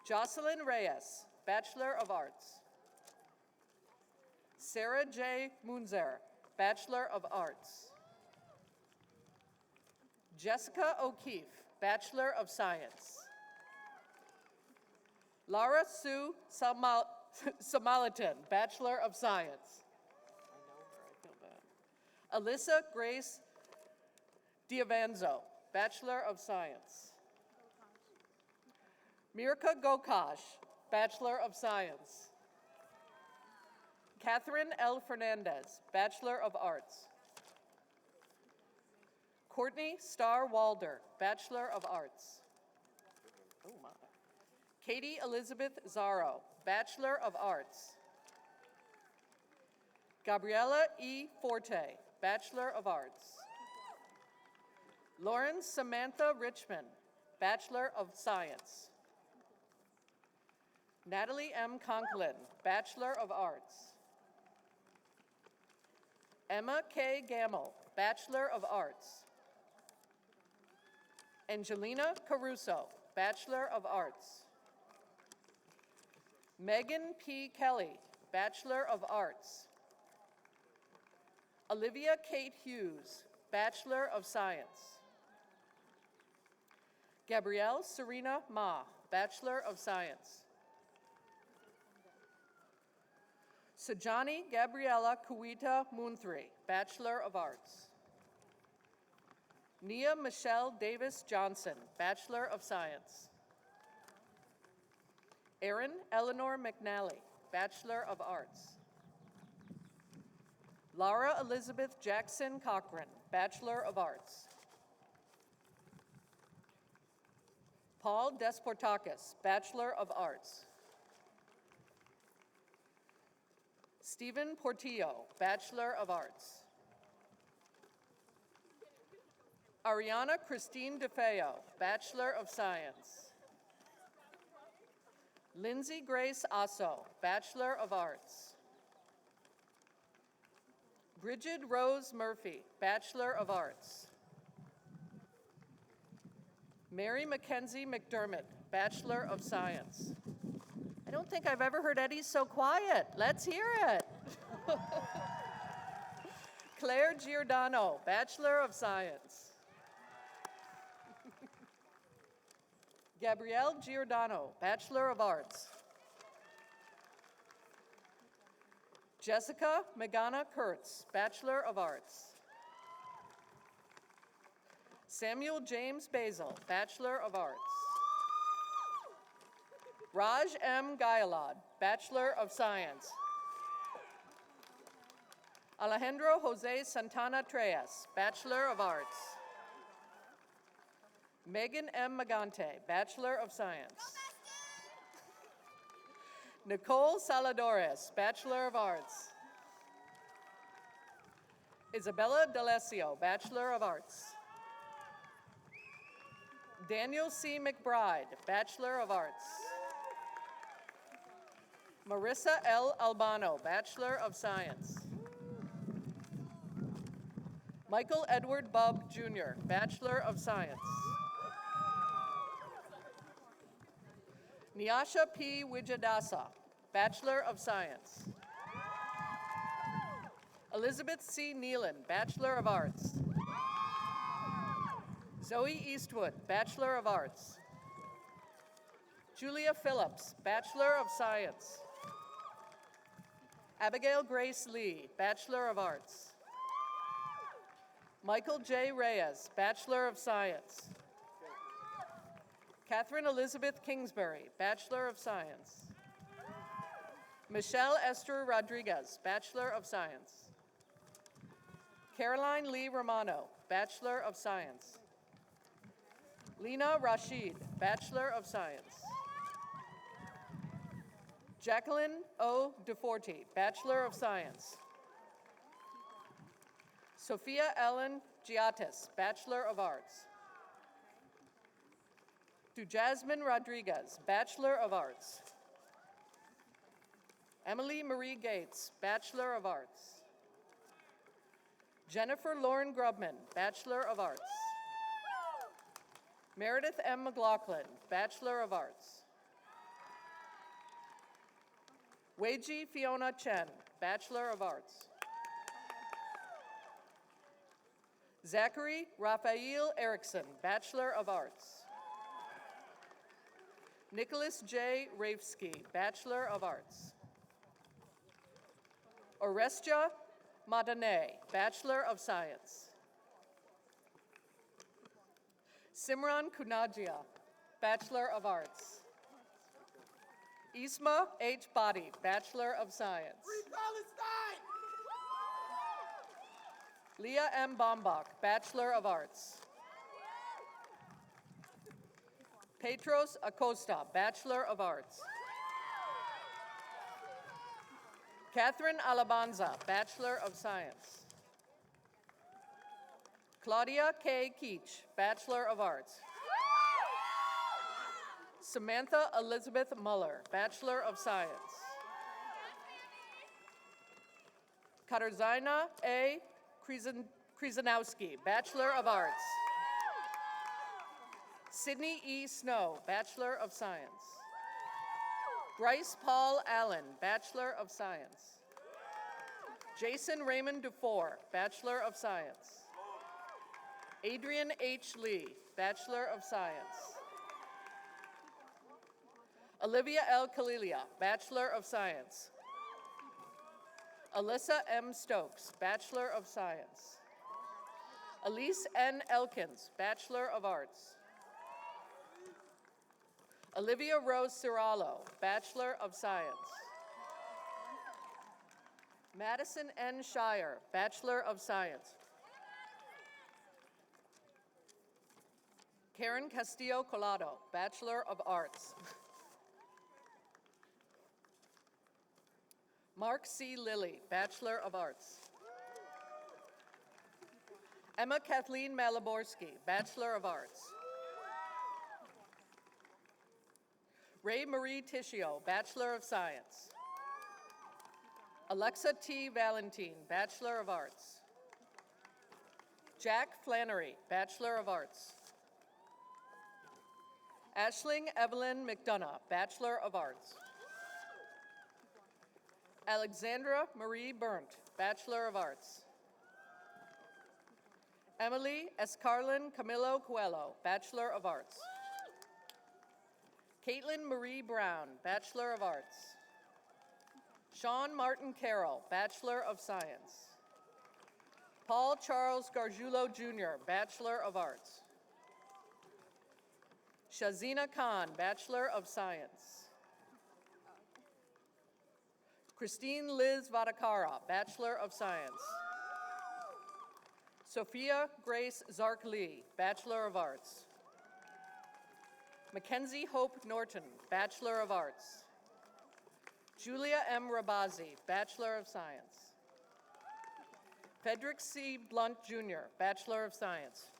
Jocelyn Reyes, Bachelor of Arts. Sarah J. Munzer, Bachelor of Arts. Jessica O'Keefe, Bachelor of Science. Lara Sue Samalitan, Bachelor of Science. I know her, I feel bad. Alyssa Grace Diavanzo, Bachelor of Science. Mirka Gokash, Bachelor of Science. Catherine L. Fernandez, Bachelor of Arts. Courtney Starr Walder, Bachelor of Arts. Oh my. Katie Elizabeth Zaro, Bachelor of Arts. Gabriella E. Forte, Bachelor of Arts. Lauren Samantha Richmond, Bachelor of Science. Natalie M. Conklin, Bachelor of Arts. Emma K. Gamble, Bachelor of Arts. Angelina Caruso, Bachelor of Arts. Megan P. Kelly, Bachelor of Arts. Olivia Kate Hughes, Bachelor of Science. Gabrielle Serena Ma, Bachelor of Science. Sajani Gabriela Kuita Munthri, Bachelor of Arts. Nia Michelle Davis Johnson, Bachelor of Science. Erin Eleanor McNally, Bachelor of Arts. Laura Elizabeth Jackson Cochran, Bachelor of Arts. Paul Desportakis, Bachelor of Arts. Stephen Portillo, Bachelor of Arts. Ariana Christine DeFeo, Bachelor of Science. Lindsay Grace Asso, Bachelor of Arts. Bridget Rose Murphy, Bachelor of Arts. Mary Mackenzie McDermott, Bachelor of Science. I don't think I've ever heard Eddie so quiet. Let's hear it. Claire Giordano, Bachelor of Science. Gabrielle Giordano, Bachelor of Arts. Jessica Megana Kurtz, Bachelor of Arts. Samuel James Basil, Bachelor of Arts. Raj M. Gayalad, Bachelor of Science. Alejandro Jose Santana Treyes, Bachelor of Arts. Megan M. Magante, Bachelor of Science. Nicole Saladores, Bachelor of Arts. Isabella D'Alessio, Bachelor of Arts. Daniel C. McBride, Bachelor of Arts. Marissa L. Albano, Bachelor of Science. Michael Edward Bubb, Jr., Bachelor of Science. Nyasha P. Wijadasa, Bachelor of Science. Elizabeth C. Nealon, Bachelor of Arts. Zoe Eastwood, Bachelor of Arts. Julia Phillips, Bachelor of Science. Abigail Grace Lee, Bachelor of Arts. Michael J. Reyes, Bachelor of Science. Catherine Elizabeth Kingsbury, Bachelor of Science. Michelle Esther Rodriguez, Bachelor of Science. Caroline Lee Romano, Bachelor of Science. Lena Rashid, Bachelor of Science. Jacqueline O. DeForti, Bachelor of Science. Sophia Ellen Giatis, Bachelor of Arts. To Jasmine Rodriguez, Bachelor of Arts. Emily Marie Gates, Bachelor of Arts. Jennifer Lauren Grubman, Bachelor of Arts. Meredith M. McLaughlin, Bachelor of Arts. Weiji Fiona Chen, Bachelor of Arts. Zachary Raphael Erickson, Bachelor of Arts. Nicholas J. Rafsky, Bachelor of Arts. Orestia Madane, Bachelor of Science. Simran Kunajia, Bachelor of Arts. Isma H. Badi, Bachelor of Science. Leah M. Bombach, Bachelor of Arts. Petros Acosta, Bachelor of Arts. Catherine Alabanza, Bachelor of Science. Claudia K. Keach, Bachelor of Arts. Samantha Elizabeth Muller, Bachelor of Science. Katarzyna A. Krizanowski, Bachelor of Arts. Sydney E. Snow, Bachelor of Science. Bryce Paul Allen, Bachelor of Science. Jason Raymond Dufour, Bachelor of Science. Adrian H. Lee, Bachelor of Science. Olivia L. Kalilia, Bachelor of Science. Alyssa M. Stokes, Bachelor of Science. Elise N. Elkins, Bachelor of Arts. Olivia Rose Cirallo, Bachelor of Science. Madison N. Shire, Bachelor of Science. Karen Castillo Collado, Bachelor of Arts. Mark C. Lilly, Bachelor of Arts. Emma Kathleen Malaborski, Bachelor of Arts. Ray Marie Tishio, Bachelor of Science. Alexa T. Valentine, Bachelor of Arts. Jack Flannery, Bachelor of Arts. Ashling Evelyn McDonough, Bachelor of Arts. Alexandra Marie Burnt, Bachelor of Arts. Emily Escarlin Camilo Coelho, Bachelor of Arts. Caitlin Marie Brown, Bachelor of Arts. Sean Martin Carroll, Bachelor of Science. Paul Charles Gargiulo Jr., Bachelor of Arts. Shazina Khan, Bachelor of Science. Christine Liz Vadakara, Bachelor of Science. Sophia Grace Zark-Lee, Bachelor of Arts. Mackenzie Hope Norton, Bachelor of Arts. Julia M. Rabazi, Bachelor of Science. Frederick C. Blunt Jr., Bachelor of Science.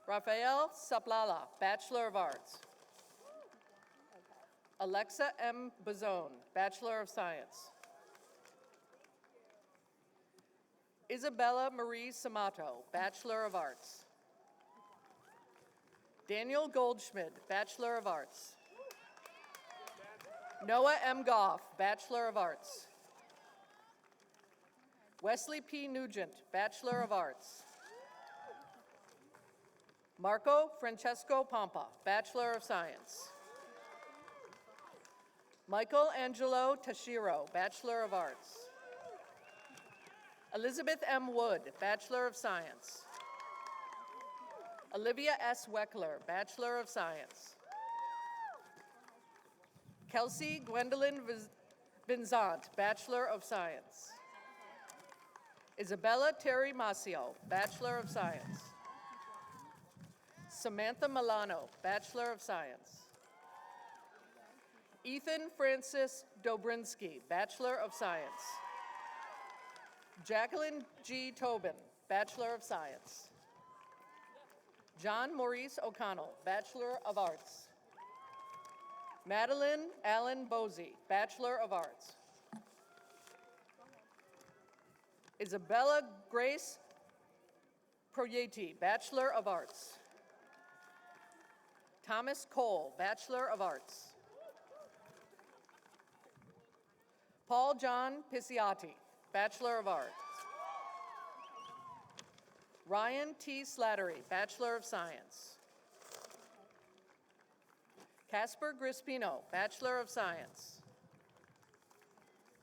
Rafael Saplala, Bachelor of Arts. Alexa M. Bazone, Bachelor of Science. Isabella Marie Samato, Bachelor of Arts. Daniel Goldschmidt, Bachelor of Arts. Noah M. Goff, Bachelor of Arts. Wesley P. Nugent, Bachelor of Arts. Marco Francesco Pompa, Bachelor of Science. Michael Angelo Tashiro, Bachelor of Arts. Elizabeth M. Wood, Bachelor of Science. Olivia S. Weckler, Bachelor of Science. Kelsey Gwendolyn Vinzant, Bachelor of Science. Isabella Terry Masio, Bachelor of Science. Samantha Milano, Bachelor of Science. Ethan Francis Dobrinsky, Bachelor of Science. Jacqueline G. Tobin, Bachelor of Science. John Maurice O'Connell, Bachelor of Arts. Madeline Allen Bosey, Bachelor of Arts. Isabella Grace Proyeti, Bachelor of Arts. Thomas Cole, Bachelor of Arts. Paul John Pisiati, Bachelor of Arts. Ryan T. Slattery, Bachelor of Science. Casper Grispino, Bachelor of Science.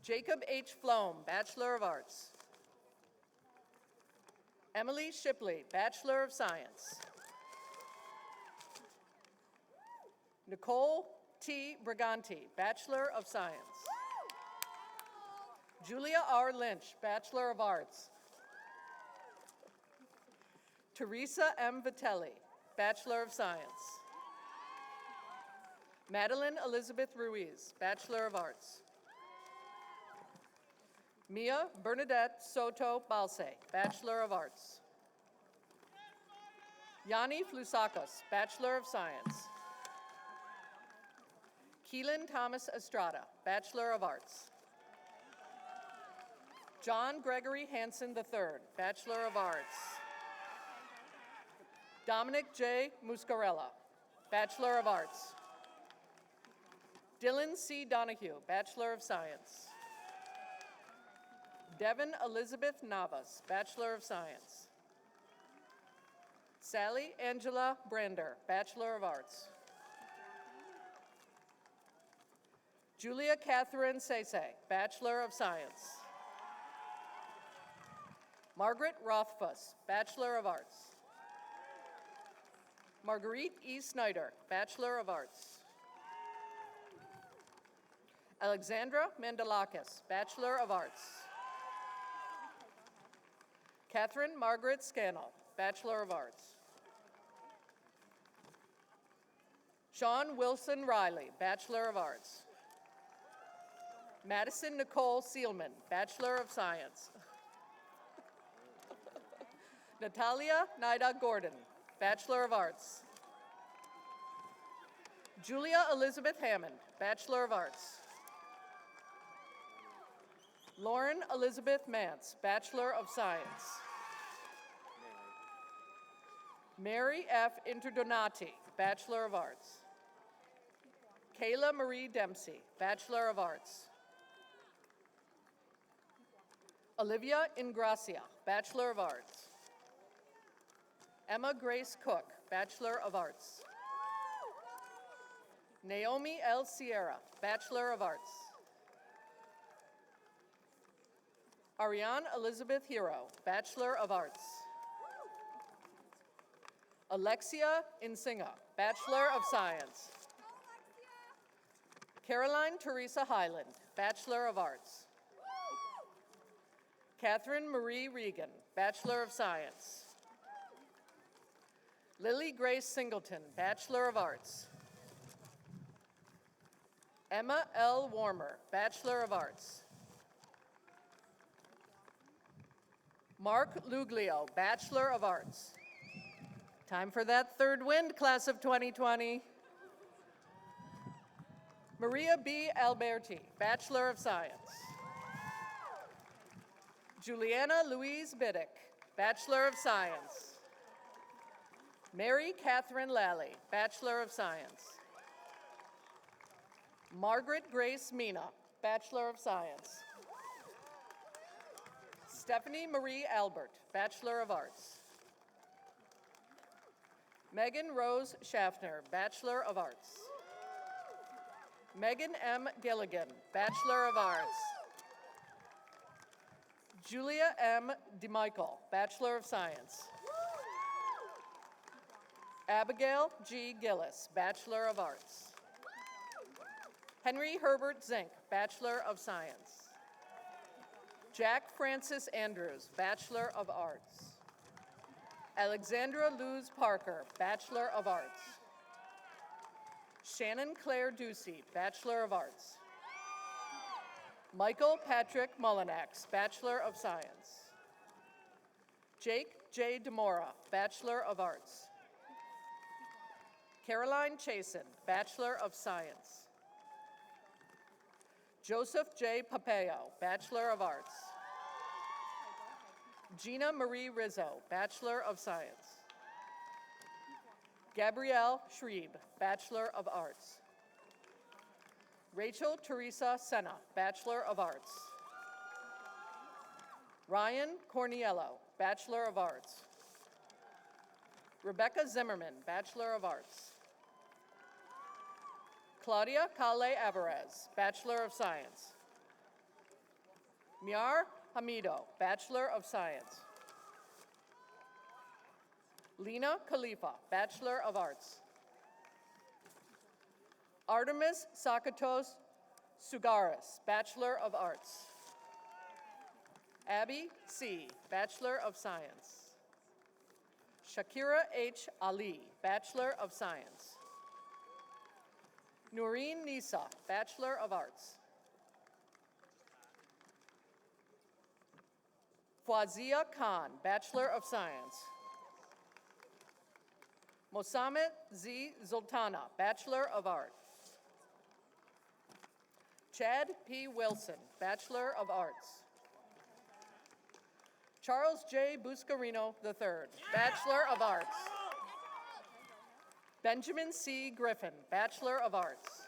Jacob H. Flom, Bachelor of Arts. Emily Shipley, Bachelor of Science. Nicole T. Briganti, Bachelor of Science. Julia R. Lynch, Bachelor of Arts. Teresa M. Vitelli, Bachelor of Science. Madeline Elizabeth Ruiz, Bachelor of Arts. Mia Bernadette Soto Balse, Bachelor of Arts. Yanni Flusakos, Bachelor of Science. Keelan Thomas Estrada, Bachelor of Arts. John Gregory Hansen III, Bachelor of Arts. Dominic J. Muscarella, Bachelor of Arts. Dylan C. Donahue, Bachelor of Science. Devin Elizabeth Navas, Bachelor of Science. Sally Angela Brander, Bachelor of Arts. Julia Catherine Sese, Bachelor of Science. Margaret Rothfuss, Bachelor of Arts. Marguerite E. Snyder, Bachelor of Arts. Alexandra Mandalakis, Bachelor of Arts. Catherine Margaret Scannell, Bachelor of Arts. Sean Wilson Riley, Bachelor of Arts. Madison Nicole Seelman, Bachelor of Science. Natalia Nida Gordon, Bachelor of Arts. Julia Elizabeth Hammond, Bachelor of Arts. Lauren Elizabeth Mance, Bachelor of Science. Mary F. Interdonati, Bachelor of Arts. Kayla Marie Dempsey, Bachelor of Arts. Olivia Ingracia, Bachelor of Arts. Emma Grace Cook, Bachelor of Arts. Naomi L. Sierra, Bachelor of Arts. Ariane Elizabeth Hero, Bachelor of Arts. Alexia Insinga, Bachelor of Science. Caroline Teresa Highland, Bachelor of Arts. Catherine Marie Regan, Bachelor of Science. Lily Grace Singleton, Bachelor of Arts. Emma L. Warmer, Bachelor of Arts. Mark Luglio, Bachelor of Arts. Time for that third wind, class of 2020. Maria B. Alberti, Bachelor of Science. Juliana Louise Biddick, Bachelor of Science. Mary Catherine Lally, Bachelor of Science. Margaret Grace Mina, Bachelor of Science. Stephanie Marie Albert, Bachelor of Arts. Megan Rose Schaffner, Bachelor of Arts. Megan M. Gilligan, Bachelor of Arts. Julia M. DeMichael, Bachelor of Science. Abigail G. Gillis, Bachelor of Arts. Henry Herbert Zink, Bachelor of Science. Jack Francis Andrews, Bachelor of Arts. Alexandra Luz Parker, Bachelor of Arts. Shannon Claire Ducey, Bachelor of Arts. Michael Patrick Mullinax, Bachelor of Science. Jake J. DeMora, Bachelor of Arts. Caroline Chasen, Bachelor of Science. Joseph J. Papeo, Bachelor of Arts. Gina Marie Rizzo, Bachelor of Science. Gabrielle Schrieb, Bachelor of Arts. Rachel Teresa Senna, Bachelor of Arts. Ryan Corniello, Bachelor of Arts. Rebecca Zimmerman, Bachelor of Arts. Claudia Kale Alvarez, Bachelor of Science. Miar Hamido, Bachelor of Science. Lena Khalifa, Bachelor of Arts. Artemis Sakatos Sugaris, Bachelor of Arts. Abby C., Bachelor of Science. Shakira H. Ali, Bachelor of Science. Noreen Nisa, Bachelor of Arts. Fawzia Khan, Bachelor of Science. Mosamet Z. Zoltana, Bachelor of Art. Chad P. Wilson, Bachelor of Arts. Charles J. Buscarino III, Bachelor of Arts. Benjamin C. Griffin, Bachelor of Arts.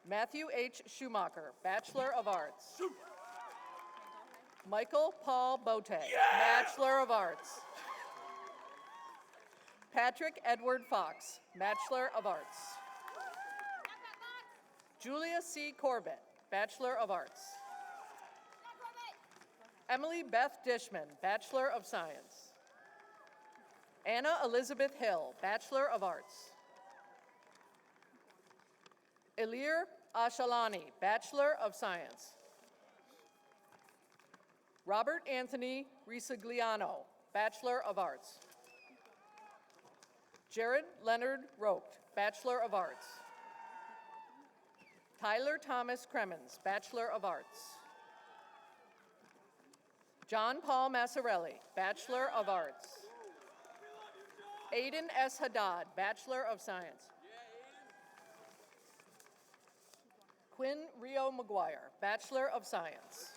Matthew H. Schumacher, Bachelor of Arts. Michael Paul Bote, Bachelor of Arts. Patrick Edward Fox, Bachelor of Arts. Julia C. Corbett, Bachelor of Arts. Emily Beth Dishman, Bachelor of Science. Anna Elizabeth Hill, Bachelor of Arts. Ilir Ashalani, Bachelor of Science. Robert Anthony Risigliano, Bachelor of Arts. Jared Leonard Rocht, Bachelor of Arts. Tyler Thomas Cremens, Bachelor of Arts. John Paul Massarelli, Bachelor of Arts. Aiden S. Haddad, Bachelor of Science. Quinn Rio McGuire, Bachelor of Science.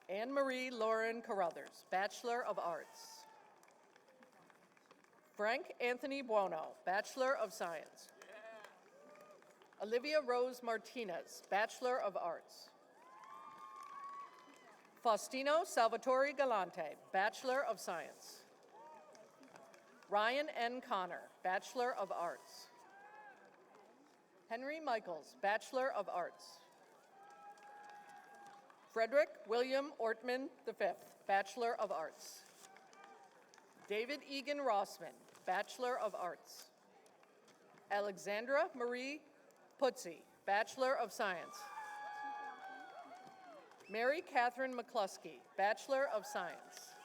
Anne Marie Lauren Carruthers, Bachelor of Arts. Frank Anthony Buono, Bachelor of Science. Olivia Rose Martinez, Bachelor of Arts. Faustino Salvatore Galante, Bachelor of Science. Ryan N. Connor, Bachelor of Arts. Henry Michaels, Bachelor of Arts. Frederick William Ortman V, Bachelor of Arts. David Egan Rossman, Bachelor of Arts. Alexandra Marie Putzi, Bachelor of Science. Mary Catherine McCluskey, Bachelor of Science.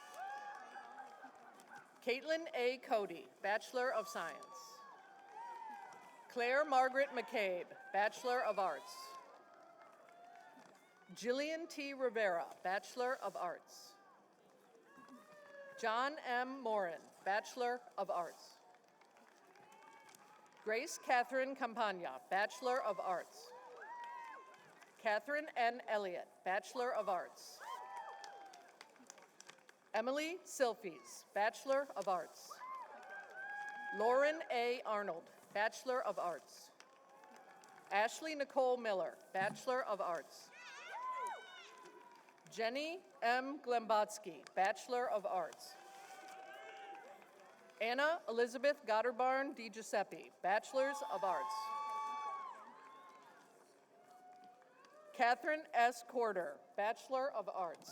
Caitlin A. Cody, Bachelor of Science. Claire Margaret McCabe, Bachelor of Arts. Jillian T. Rivera, Bachelor of Arts. John M. Morin, Bachelor of Arts. Grace Catherine Campagna, Bachelor of Arts. Catherine N. Elliott, Bachelor of Arts. Emily Silfies, Bachelor of Arts. Lauren A. Arnold, Bachelor of Arts. Ashley Nicole Miller, Bachelor of Arts. Jenny M. Glembotsky, Bachelor of Arts. Anna Elizabeth Gotterbarn Di Giuseppe, Bachelors of Arts. Catherine S. Corder, Bachelor of Arts.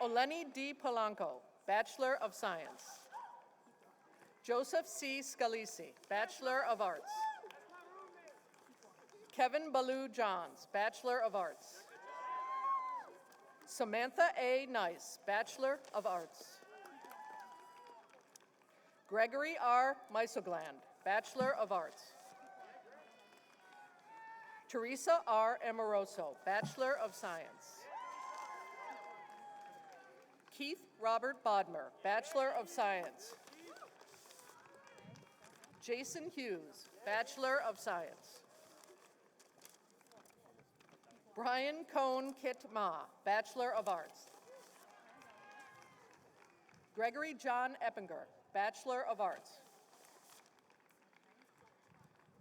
Oleni D. Polanco, Bachelor of Science. Joseph C. Scalisi, Bachelor of Arts. Kevin Ballou Johns, Bachelor of Arts. Samantha A. Nice, Bachelor of Arts. Gregory R. Meisogland, Bachelor of Arts. Teresa R. Amoroso, Bachelor of Science. Keith Robert Bodmer, Bachelor of Science. Jason Hughes, Bachelor of Science. Brian Cohn Kit Ma, Bachelor of Arts. Gregory John Eppinger, Bachelor of Arts.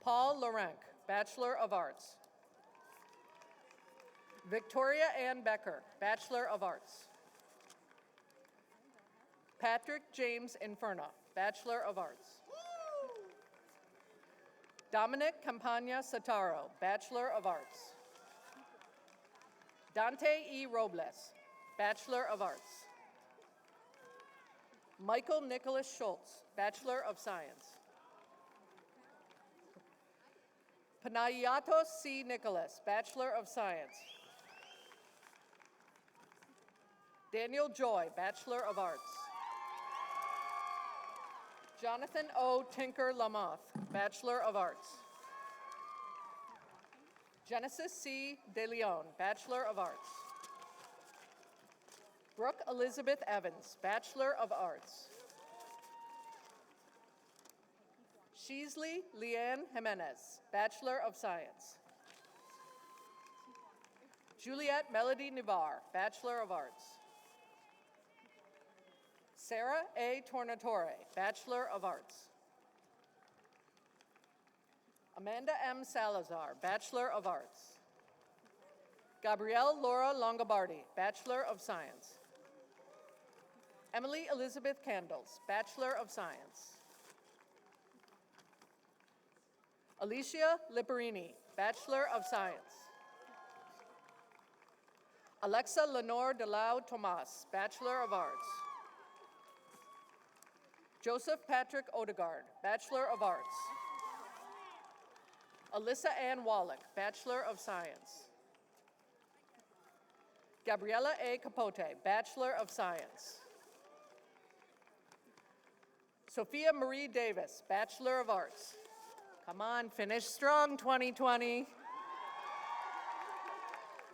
Paul Larenk, Bachelor of Arts. Victoria Ann Becker, Bachelor of Arts. Patrick James Inferna, Bachelor of Arts. Dominic Campagna Sataro, Bachelor of Arts. Dante E. Robles, Bachelor of Arts. Michael Nicholas Schultz, Bachelor of Science. Panayatos C. Nicholas, Bachelor of Science. Daniel Joy, Bachelor of Arts. Jonathan O. Tinker Lamoth, Bachelor of Arts. Genesis C. De Leon, Bachelor of Arts. Brooke Elizabeth Evans, Bachelor of Arts. Sheasley Leanne Jimenez, Bachelor of Science. Juliette Melody Nivar, Bachelor of Arts. Sarah A. Tornatore, Bachelor of Arts. Amanda M. Salazar, Bachelor of Arts. Gabrielle Laura Longobardi, Bachelor of Science. Emily Elizabeth Candles, Bachelor of Science. Alicia Liparini, Bachelor of Science. Alexa Lenore Delau Tomas, Bachelor of Arts. Joseph Patrick Odegaard, Bachelor of Arts. Alyssa Ann Wallach, Bachelor of Science. Gabriella A. Capote, Bachelor of Science. Sophia Marie Davis, Bachelor of Arts. Come on, finish strong, 2020.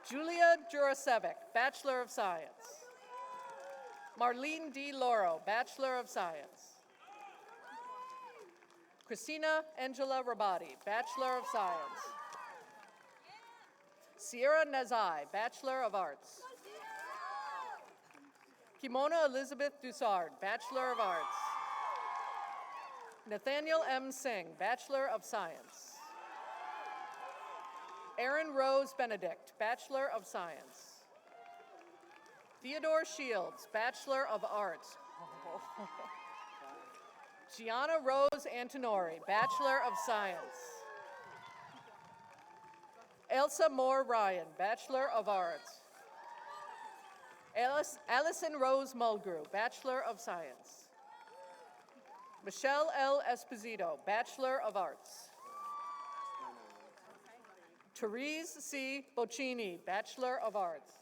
Julia Jurasevic, Bachelor of Science. Marlene D. Loro, Bachelor of Science. Christina Angela Rabati, Bachelor of Science. Sierra Nazai, Bachelor of Arts. Kimona Elizabeth Dussard, Bachelor of Arts. Nathaniel M. Singh, Bachelor of Science. Erin Rose Benedict, Bachelor of Science. Theodore Shields, Bachelor of Arts. Gianna Rose Antonori, Bachelor of Science. Elsa Moore Ryan, Bachelor of Arts. Allison Rose Mulgrew, Bachelor of Science. Michelle L. Esposito, Bachelor of Arts. Therese C. Bocchini, Bachelor of Arts.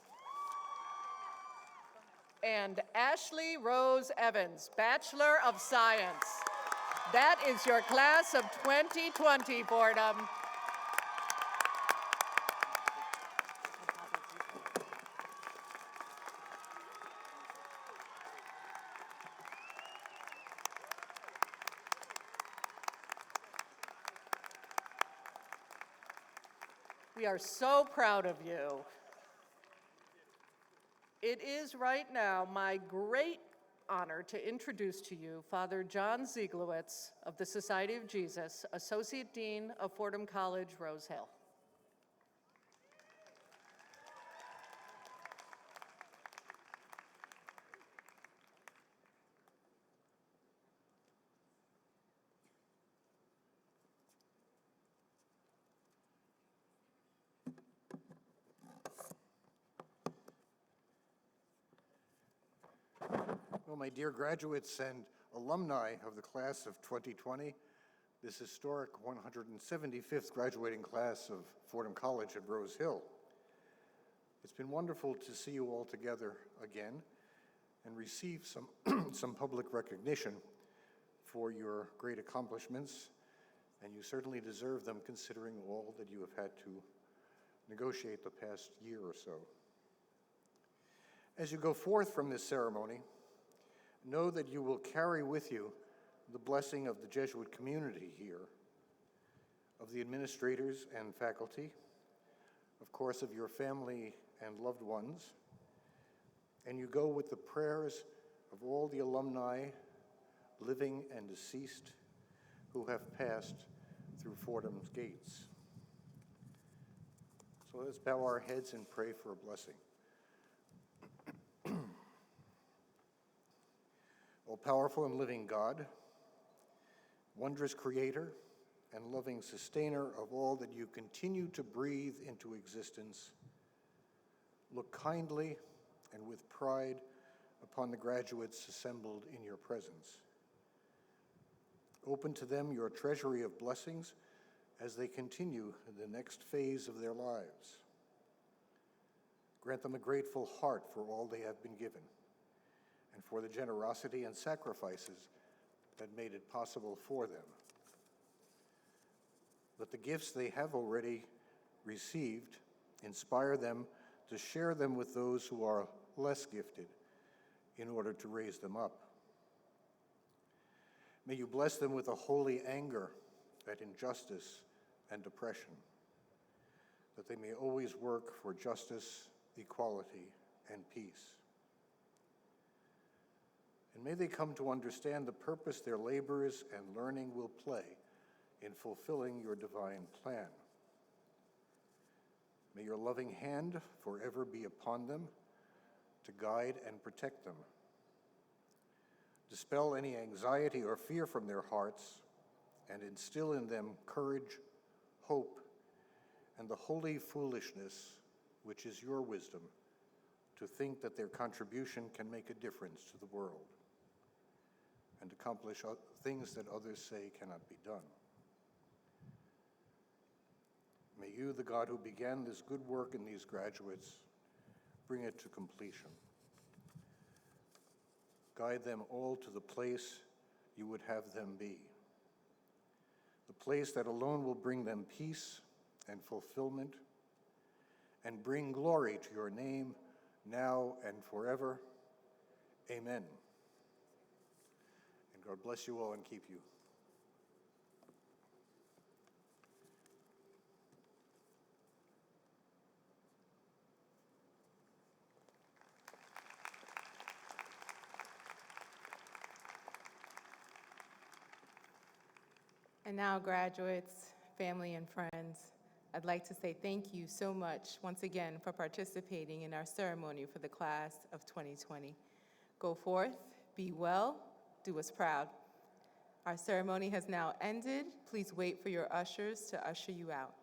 And Ashley Rose Evans, Bachelor of Science. That is your class of 2020, Fordham. We are so proud of you. It is right now my great honor to introduce to you Father John Zieglowitz of the Society of Jesus, Associate Dean of Fordham College, Rose Hill. Well, my dear graduates and alumni of the class of 2020, this historic 175th graduating class of Fordham College at Rose Hill. It's been wonderful to see you all together again and receive some public recognition for your great accomplishments, and you certainly deserve them considering all that you have had to negotiate the past year or so. As you go forth from this ceremony, know that you will carry with you the blessing of the Jesuit community here, of the administrators and faculty, of course of your family and loved ones, and you go with the prayers of all the alumni, living and deceased, who have passed through Fordham's gates. So let's bow our heads and pray for a blessing. O powerful and living God, wondrous creator and loving sustainer of all that you continue to breathe into existence, look kindly and with pride upon the graduates assembled in your presence. Open to them your treasury of blessings as they continue the next phase of their lives. Grant them a grateful heart for all they have been given and for the generosity and sacrifices that made it possible for them. Let the gifts they have already received inspire them to share them with those who are less gifted in order to raise them up. May you bless them with a holy anger at injustice and oppression, that they may always work for justice, equality, and peace. And may they come to understand the purpose their labors and learning will play in fulfilling your divine plan. May your loving hand forever be upon them to guide and protect them. Dispel any anxiety or fear from their hearts and instill in them courage, hope, and the holy foolishness, which is your wisdom, to think that their contribution can make a difference to the world and accomplish things that others say cannot be done. May you, the God who began this good work in these graduates, bring it to completion. Guide them all to the place you would have them be, the place that alone will bring them peace and fulfillment and bring glory to your name now and forever. Amen. And God bless you all and keep you. And now, graduates, family, and friends, I'd like to say thank you so much once again for participating in our ceremony for the class of 2020. Go forth, be well, do us proud. Our ceremony has now ended. Please wait for your ushers to usher you out.